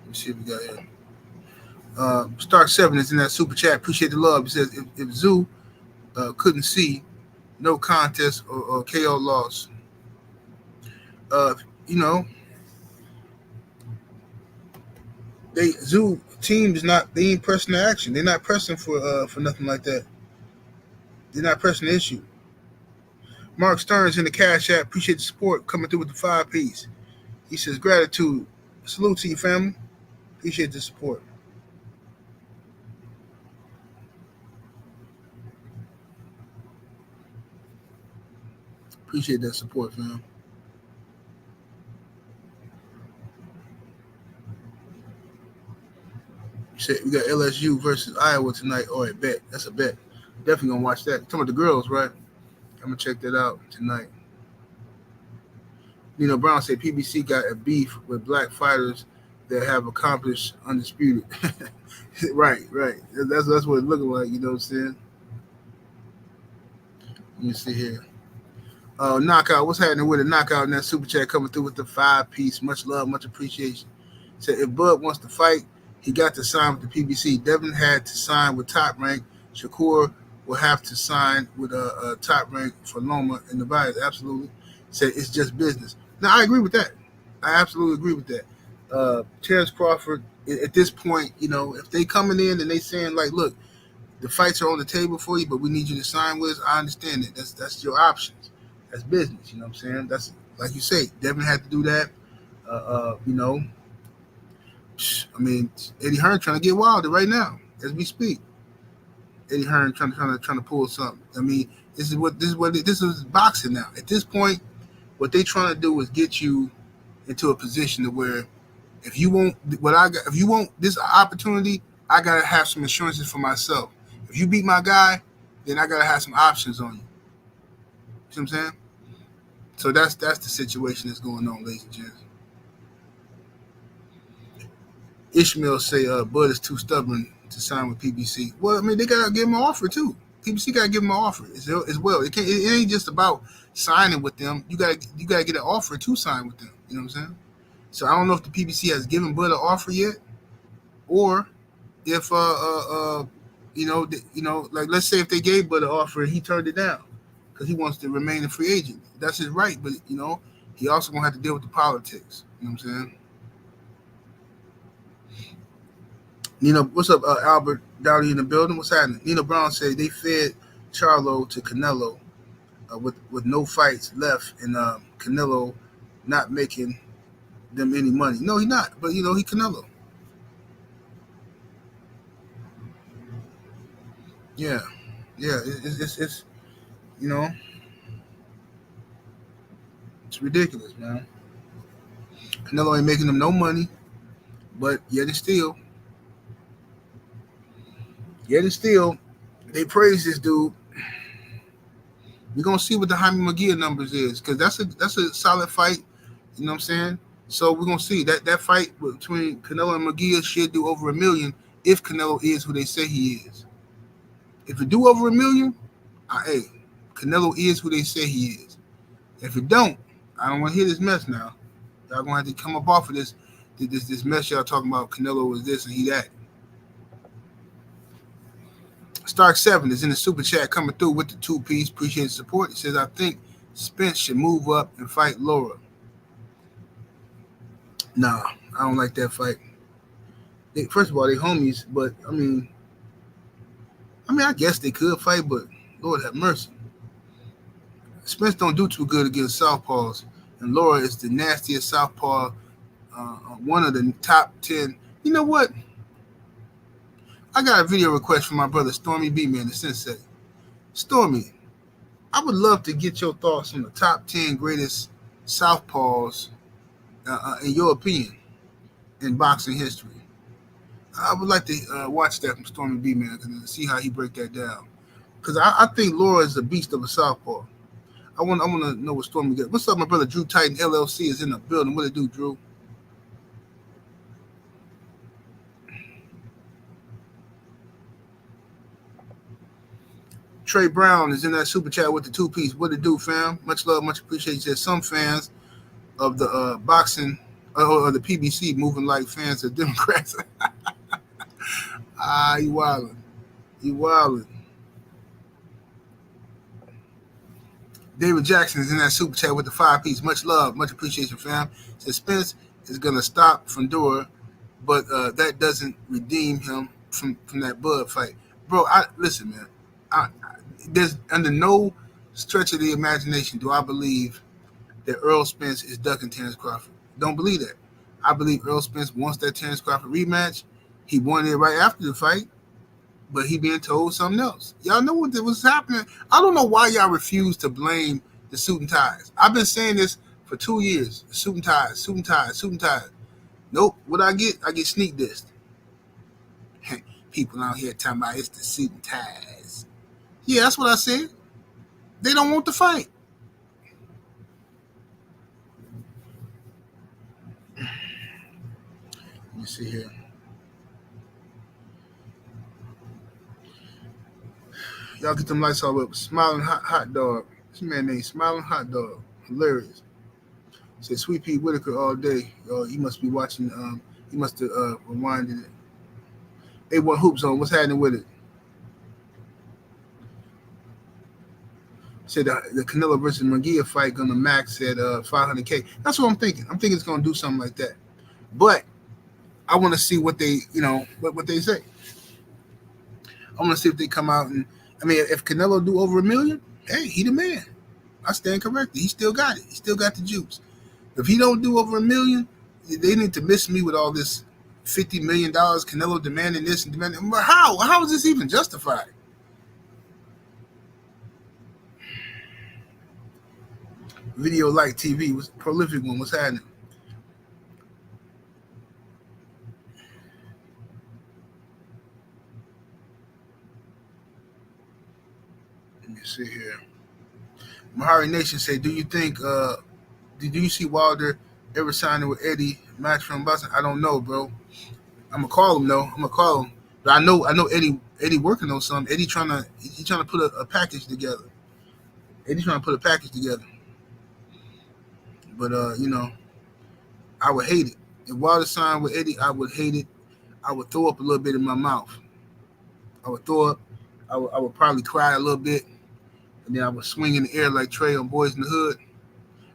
Let me see what we got here. Stark 7 is in that super chat. Appreciate the love. He says, if Tszyu couldn't see, no contest or KO loss. Tszyu team is not. They ain't pressing the action. They're not pressing for nothing like that. They're not pressing the issue. Mark Stearns in the Cash App. Appreciate the support coming through with the 5-piece. He says gratitude. Salute to you, family. Appreciate the support. Appreciate that support, fam. We got LSU versus Iowa tonight. Oh, I bet. That's a bet. Definitely gonna watch that. Talking about the girls, right? I'm gonna check that out tonight. Nino Brown said PBC got a beef with black fighters that have accomplished undisputed. right. That's what it looking like. You know what I'm saying? Let me see here. Knockout. What's happening with a knockout in that super chat coming through with the 5-piece? Much love, much appreciation. Said if Bud wants to fight, he got to sign with the PBC. Devin had to sign with Top Rank. Shakur will have to sign with a Top Rank for Loma and Nevada. Absolutely. Said it's just business. Now, I agree with that. I absolutely agree with that. Terence Crawford, at this point, if they coming in and they saying, like, look, the fights are on the table for you, but we need you to sign with us, I understand it. That's your options. That's business. You know what I'm saying? That's, like you say, Devin had to do that. I mean, Eddie Hearn trying to get wilder right now as we speak. Eddie Hearn trying to pull something. I mean, this is boxing now. At this point, what they trying to do is get you into a position to where if you want this opportunity, I gotta have some assurances for myself. If you beat my guy, then I gotta have some options on you. See what I'm saying? So that's the situation that's going on, ladies and gents. Ishmael say Bud is too stubborn to sign with PBC. Well, I mean, they gotta give him an offer too. PBC gotta give him an offer as well. It ain't just about signing with them. You gotta get an offer to sign with them. You know what I'm saying? So I don't know if the PBC has given Bud an offer yet, or if like let's say if they gave Bud an offer and he turned it down because he wants to remain a free agent. That's his right, but he also gonna have to deal with the politics. You know what I'm saying? What's up, Albert Downey in the building? What's happening? Nina Brown said they fed Charlo to Canelo with no fights left, and Canelo not making them any money. No, he not. But he Canelo. Yeah, yeah. It's you know it's ridiculous, man. Canelo ain't making them no money, but yet and still, they praise this dude. We're gonna see what the Jaime Munguia numbers is, because that's a solid fight. You know what I'm saying? So we're gonna see that fight between Canelo and Munguia should do over 1 million if Canelo is who they say he is. If it do over 1 million, hey, Canelo is who they say he is. If it don't, I don't want to hear this mess now. Y'all gonna have to come up off of this mess y'all talking about. Canelo was this and he that. Stark 7 is in the super chat coming through with the 2-piece. Appreciate the support. It says, I think Spence should move up and fight Laura. Nah, I don't like that fight. First of all, they homies, but I mean, I guess they could fight, but Lord have mercy. Spence don't do too good against southpaws, and Laura is the nastiest southpaw, one of the top 10. You know what? I got a video request from my brother Stormy B, man, the sensei. Stormy, I would love to get your thoughts on the top 10 greatest southpaws, in your opinion, in boxing history. I would like to watch that from Stormy B, man, and see how he break that down. Because I think Laura is a beast of a southpaw. I want to know what Stormy gets. What's up, my brother Drew Titan LLC is in the building. What it do, Drew? Trey Brown is in that super chat with the 2-piece. What it do, fam? Much love, much appreciation. He says some fans of the boxing or the PBC moving like fans of Democrats. You wildin'. You wildin'. David Jackson is in that super chat with the 5-piece. Much love, much appreciation, fam. Says Spence is gonna stop Fundora, but that doesn't redeem him from that Bud fight, bro. Listen, man. There's under no stretch of the imagination do I believe that Errol Spence is ducking Terence Crawford. Don't believe that. I believe Errol Spence wants that Terence Crawford rematch. He wanted it right after the fight, but he being told something else. Y'all know what was happening. I don't know why y'all refuse to blame the suit and ties. I've been saying this for 2 years. Suit and ties, suit and ties, suit and ties. Nope. What I get sneak dissed. People out here talking about it's the suit and ties. Yeah, that's what I said. They don't want the fight. Let me see here. Y'all get them lights all up. Smiling hot dog. This man named Smiling Hot Dog. Hilarious. Said Sweet Pea Whitaker all day. He must be watching. He must have rewinded it. A1 Hoop Zone. What's happening with it? Said the Canelo versus Munguia fight gonna max at $500K. That's what I'm thinking. I'm thinking it's gonna do something like that. But I want to see what they, what they say. I want to see if they come out and, if Canelo do over 1 million, hey, he the man. I stand corrected. He still got it. He still got the juice. If he don't do over 1 million, they need to miss me with all this $50 million Canelo demanding this and demanding. But how is this even justified? Video like TV was prolific one. What's happening? Let me see here. Mahari Nation said, "Do you think? Did you see Wilder ever signing with Eddie match from Boston? I don't know, bro. I'm gonna call him though. But I know Eddie working on something. Eddie trying to put a package together. Eddie trying to put a package together. But I would hate it if Wilder signed with Eddie. I would hate it. I would throw up a little bit in my mouth. I would throw up. I would probably cry a little bit, and then I would swing in the air like Trey on Boys in the Hood,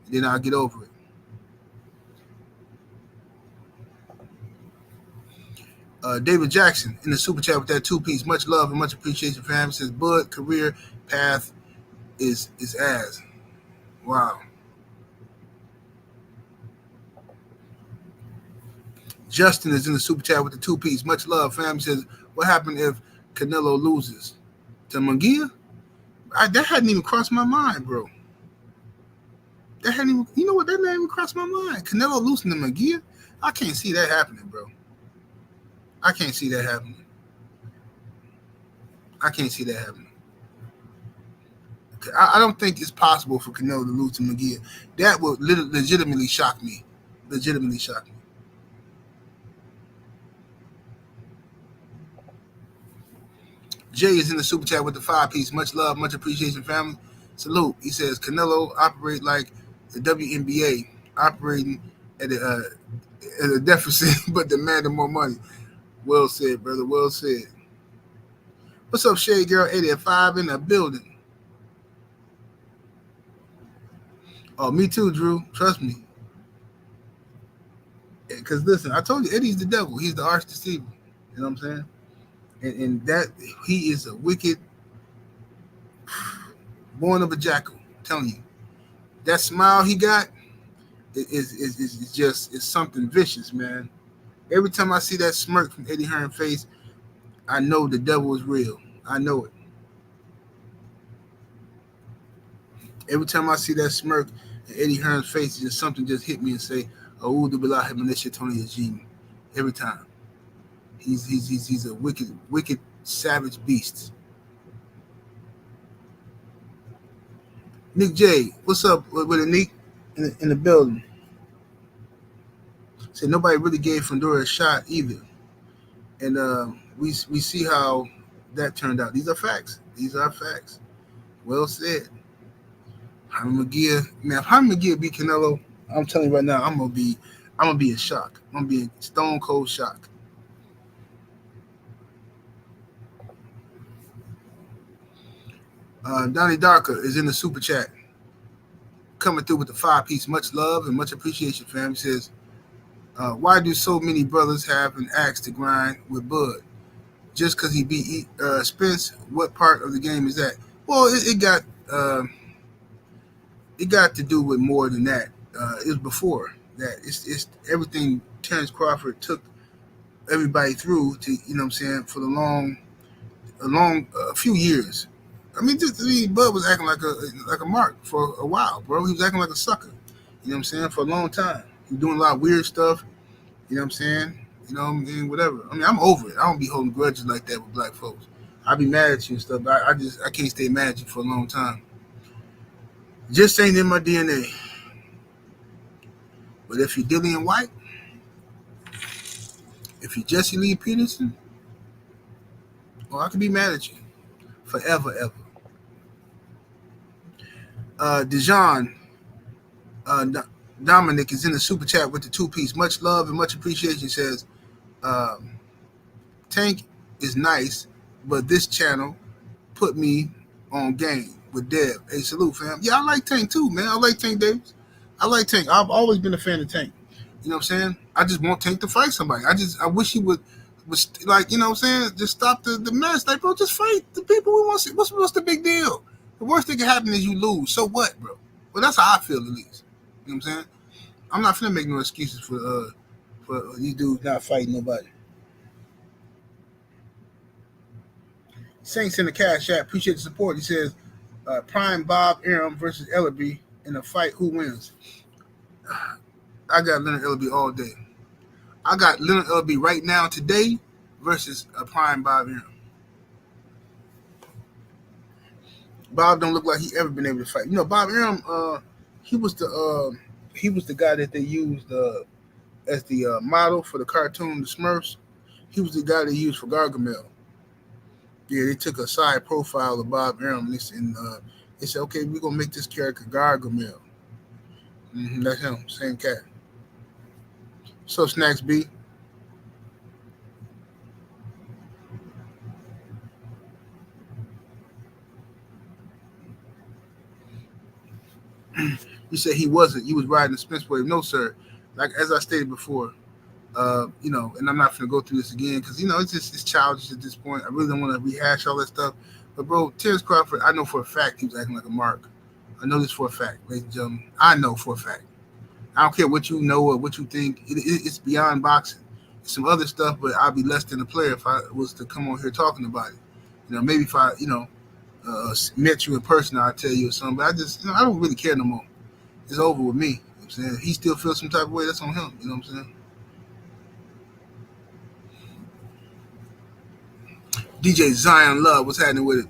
and then I'll get over it. David Jackson in the super chat with that 2-piece. Much love and much appreciation for him. Says Bud career path is ass. Wow. Justin is in the super chat with the 2-piece. Much love, fam. Says, what happened if Canelo loses to Munguia? That hadn't even crossed my mind, bro. That hadn't even, you know what? That didn't even cross my mind. Canelo losing to Munguia? I can't see that happening, bro. I can't see that happening. I can't see that happening. I don't think it's possible for Canelo to lose to Munguia. That would legitimately shock me. Legitimately shock me. Jay is in the super chat with the 5-piece. Much love, much appreciation, family. Salute. He says Canelo operate like the WNBA, operating at a deficit, but demanding more money. Well said, brother. Well said. What's up, Shade Girl 85 in the building? Oh, me too, Drew. Trust me. Because listen, I told you, Eddie's the devil. He's the arch deceiver. You know what I'm saying? And that he is a wicked, born of a jackal. I'm telling you, that smile he got is just something vicious, man. Every time I see that smirk from Eddie Hearn's face, I know the devil is real. I know it. Every time I see that smirk in Eddie Hearn's face, just something just hit me and say, "A'udhu billahi minash shaitani rajim." Every time. He's a wicked, savage beast. Nick J, what's up with it, Nick? In the building. Said nobody really gave Fundora a shot either. And we see how that turned out. These are facts. Well said. Munguia, man, if Munguia beat Canelo, I'm telling you right now, I'm gonna be in shock. I'm gonna be in stone cold shock. Donnie Darker is in the super chat, coming through with the 5-piece. Much love and much appreciation, fam. He says, why do so many brothers have an axe to grind with Bud? Just because he beat Spence? What part of the game is that? Well, it got to do with more than that. It was before that. It's everything Terence Crawford took everybody through to, you know what I'm saying, for a few years. Bud was acting like a mark for a while, bro. He was acting like a sucker. You know what I'm saying? For a long time. He was doing a lot of weird stuff. You know what I'm saying? You know, whatever. I'm over it. I don't be holding grudges like that with black folks. I be mad at you and stuff, but I can't stay mad at you for a long time. Just ain't in my DNA. But if you're Dillian White, if you're Jesse Lee Peterson, well, I can be mad at you forever, ever. Dijon Dominic is in the super chat with the 2-piece. Much love and much appreciation. Says Tank is nice, but this channel put me on game with Dev. Hey, salute, fam. Yeah, I like Tank too, man. I like Tank Davis. I like Tank. I've always been a fan of Tank. You know what I'm saying? I just want Tank to fight somebody. I wish he would like, you know what I'm saying? Just stop the mess. Like, bro, just fight the people we want to see. What's the big deal? The worst thing can happen is you lose. So what, bro? Well, that's how I feel, at least. You know what I'm saying? I'm not finna make no excuses for these dudes not fighting nobody. Saints in the cash app. Appreciate the support. He says, Prime Bob Arum versus Ellaby in a fight. Who wins? I got Leonard Ellaby all day. I got Leonard Ellaby right now today versus a Prime Bob Arum. Bob don't look like he ever been able to fight. You know, Bob Arum, he was the guy that they used as the model for the cartoon The Smurfs. He was the guy they used for Gargamel. Yeah, they took a side profile of Bob Arum and they said, okay, we're gonna make this character Gargamel. That's him, same cat. So Snacks B. You said he wasn't. You was riding the Spence wave. No, sir. Like as I stated before, and I'm not going to go through this again because it's childish at this point. I really don't want to rehash all that stuff. But bro, Terence Crawford, I know for a fact he was acting like a mark. I know this for a fact, ladies and gentlemen. I know for a fact. I don't care what you know or what you think. It's beyond boxing. It's some other stuff, but I'd be less than a player if I was to come on here talking about it. Maybe if I, met you in person, I'd tell you or something. But I just, I don't really care no more. It's over with me. You know what I'm saying? He still feels some type of way. That's on him. You know what I'm saying? DJ Zion Love, what's happening with it?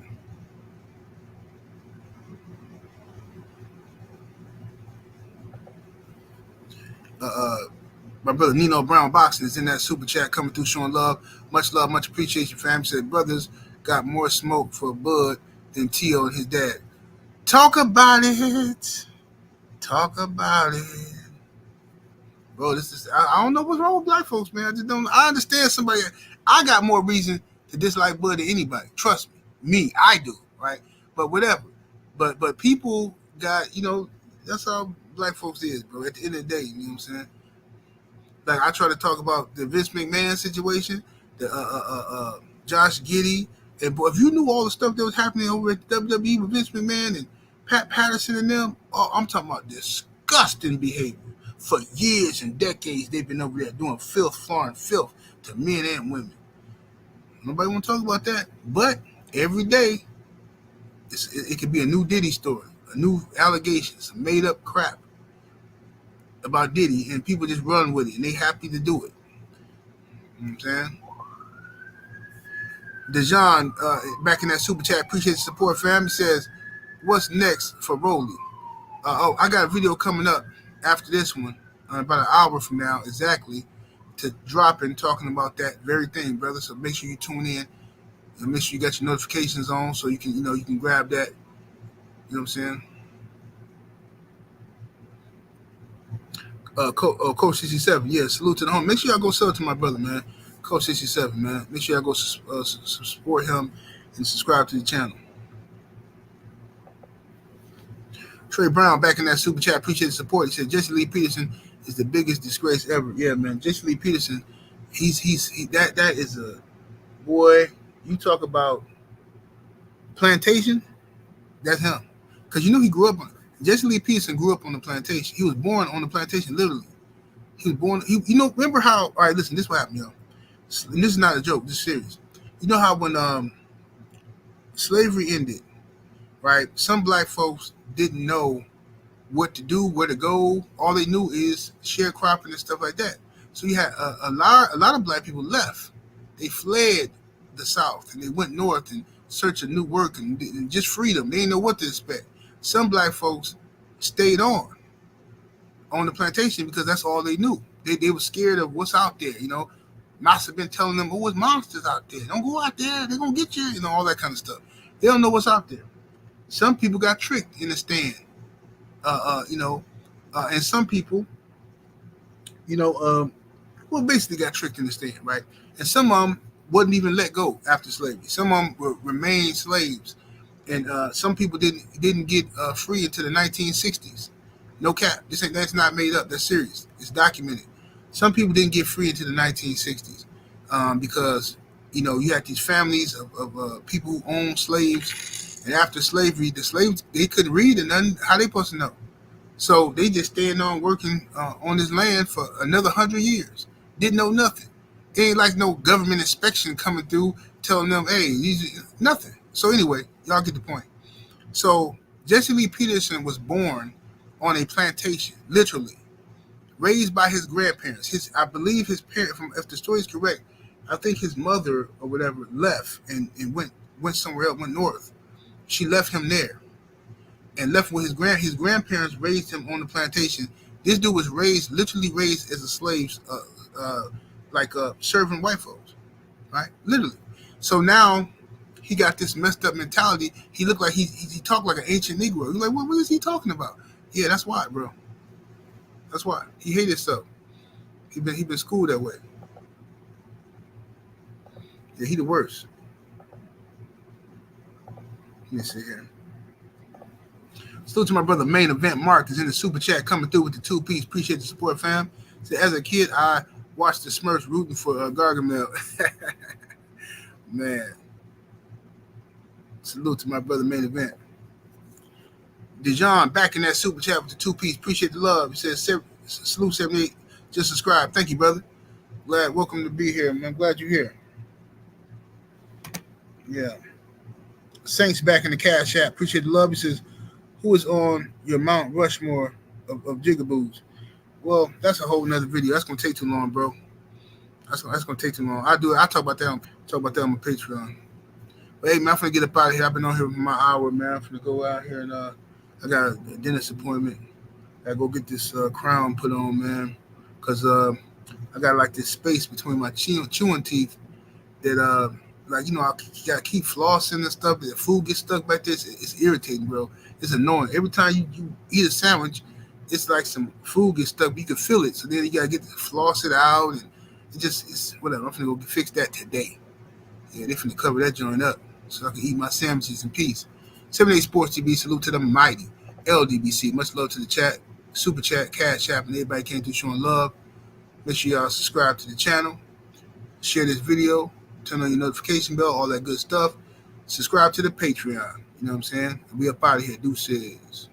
My brother Nino Brown Boxing is in that super chat coming through showing love, much appreciation, fam. He said brothers got more smoke for Bud than Tszyu and his dad. Talk about it. Talk about it. Bro, this is I don't know what's wrong with black folks, man. I just don't. I understand somebody. I got more reason to dislike Bud than anybody. Trust me, I do, right? But whatever. But people got, that's how black folks is, bro. At the end of the day, you know what I'm saying? Like I try to talk about the Vince McMahon situation, the Josh Giddey, and boy, if you knew all the stuff that was happening over at the WWE with Vince McMahon and Pat Patterson and them, I'm talking about disgusting behavior. For years and decades, they've been over there doing filth, foreign filth to men and women. Nobody want to talk about that, but every day, it could be a new Diddy story, a new allegation, some made up crap about Diddy, and people just run with it, and they happy to do it. You know what I'm saying? Dejan, back in that super chat, appreciate the support, fam. He says, what's next for Rolly? I got a video coming up after this one, about an hour from now exactly, to drop in talking about that very thing, brother. So make sure you tune in and make sure you got your notifications on so you can, you can grab that. You know what I'm saying? Coach 67, yeah, salute to the home. Make sure y'all go sell it to my brother, man. Coach 67, man. Make sure y'all go support him and subscribe to the channel. Trey Brown back in that super chat. Appreciate the support. He said Jesse Lee Peterson is the biggest disgrace ever. Yeah, man. Jesse Lee Peterson, that is a boy. You talk about plantation, that's him. Because he grew up on Jesse Lee Peterson grew up on the plantation. He was born on the plantation, literally. He was born. Remember how? All right, listen. This is what happened, yo. And this is not a joke. This is serious. You know how when slavery ended, right? Some black folks didn't know what to do, where to go. All they knew is sharecropping and stuff like that. So you had a lot of black people left. They fled the South and they went north in search of new work and just freedom. They didn't know what to expect. Some black folks stayed on the plantation because that's all they knew. They were scared of what's out there, Must have been telling them, oh, it's monsters out there. Don't go out there. They're going to get you, all that kind of stuff. They don't know what's out there. Some people got tricked in the stand, and some people, basically got tricked in the stand, right? And some of them wasn't even let go after slavery. Some of them remained slaves. And some people didn't get free until the 1960s. No cap. That's not made up. That's serious. It's documented. Some people didn't get free until the 1960s because you had these families of people who owned slaves, and after slavery, the slaves they couldn't read and nothing. How they supposed to know? So they just staying on working on this land for another 100 years. Didn't know nothing. It ain't like no government inspection coming through telling them, hey, nothing. So anyway, y'all get the point. So Jesse Lee Peterson was born on a plantation, literally, raised by his grandparents. I believe his parents, if the story is correct, I think his mother or whatever left and went somewhere else, went north. She left him there and left with his grandparents raised him on the plantation. This dude was literally raised as a slave, serving white folks, right? Literally. So now he got this messed up mentality. He looked like he talked like an ancient Negro. You're like, what is he talking about? Yeah, that's why, bro. That's why. He hated himself. He been schooled that way. Yeah, he the worst. Let me see here. Salute to my brother Main Event Mark is in the super chat coming through with the 2-piece. Appreciate the support, fam. So as a kid, I watched the Smurfs rooting for Gargamel. Man. Salute to my brother Main Event. Dijon back in that super chat with the 2-piece. Appreciate the love. He says salute 78. Just subscribe. Thank you, brother. Welcome to be here, man. Glad you're here. Yeah. Saints back in the cash app. Appreciate the love. He says, who is on your Mount Rushmore of jigaboos? Well, that's a whole nother video. That's gonna take too long, bro. That's gonna take too long. I talk about that on my Patreon. But hey, man, I'm finna get up out of here. I've been on here for my hour, man. I'm finna go out here and I got a dentist appointment. I go get this crown put on, man, because I got like this space between my chewing teeth that like, you know, I gotta keep flossing and stuff. The food gets stuck back there. It's irritating, bro. It's annoying. Every time you eat a sandwich, it's like some food gets stuck. But you can feel it. So then you gotta floss it out, and it's whatever. I'm finna go fix that today. Yeah, they finna cover that joint up so I can eat my sandwiches in peace. 78 Sports TV. Salute to the mighty LDBC. Much love to the chat, super chat, cash app, and everybody came through showing love. Make sure y'all subscribe to the channel, share this video, turn on your notification bell, all that good stuff. Subscribe to the Patreon. You know what I'm saying? We up out of here. Deuces.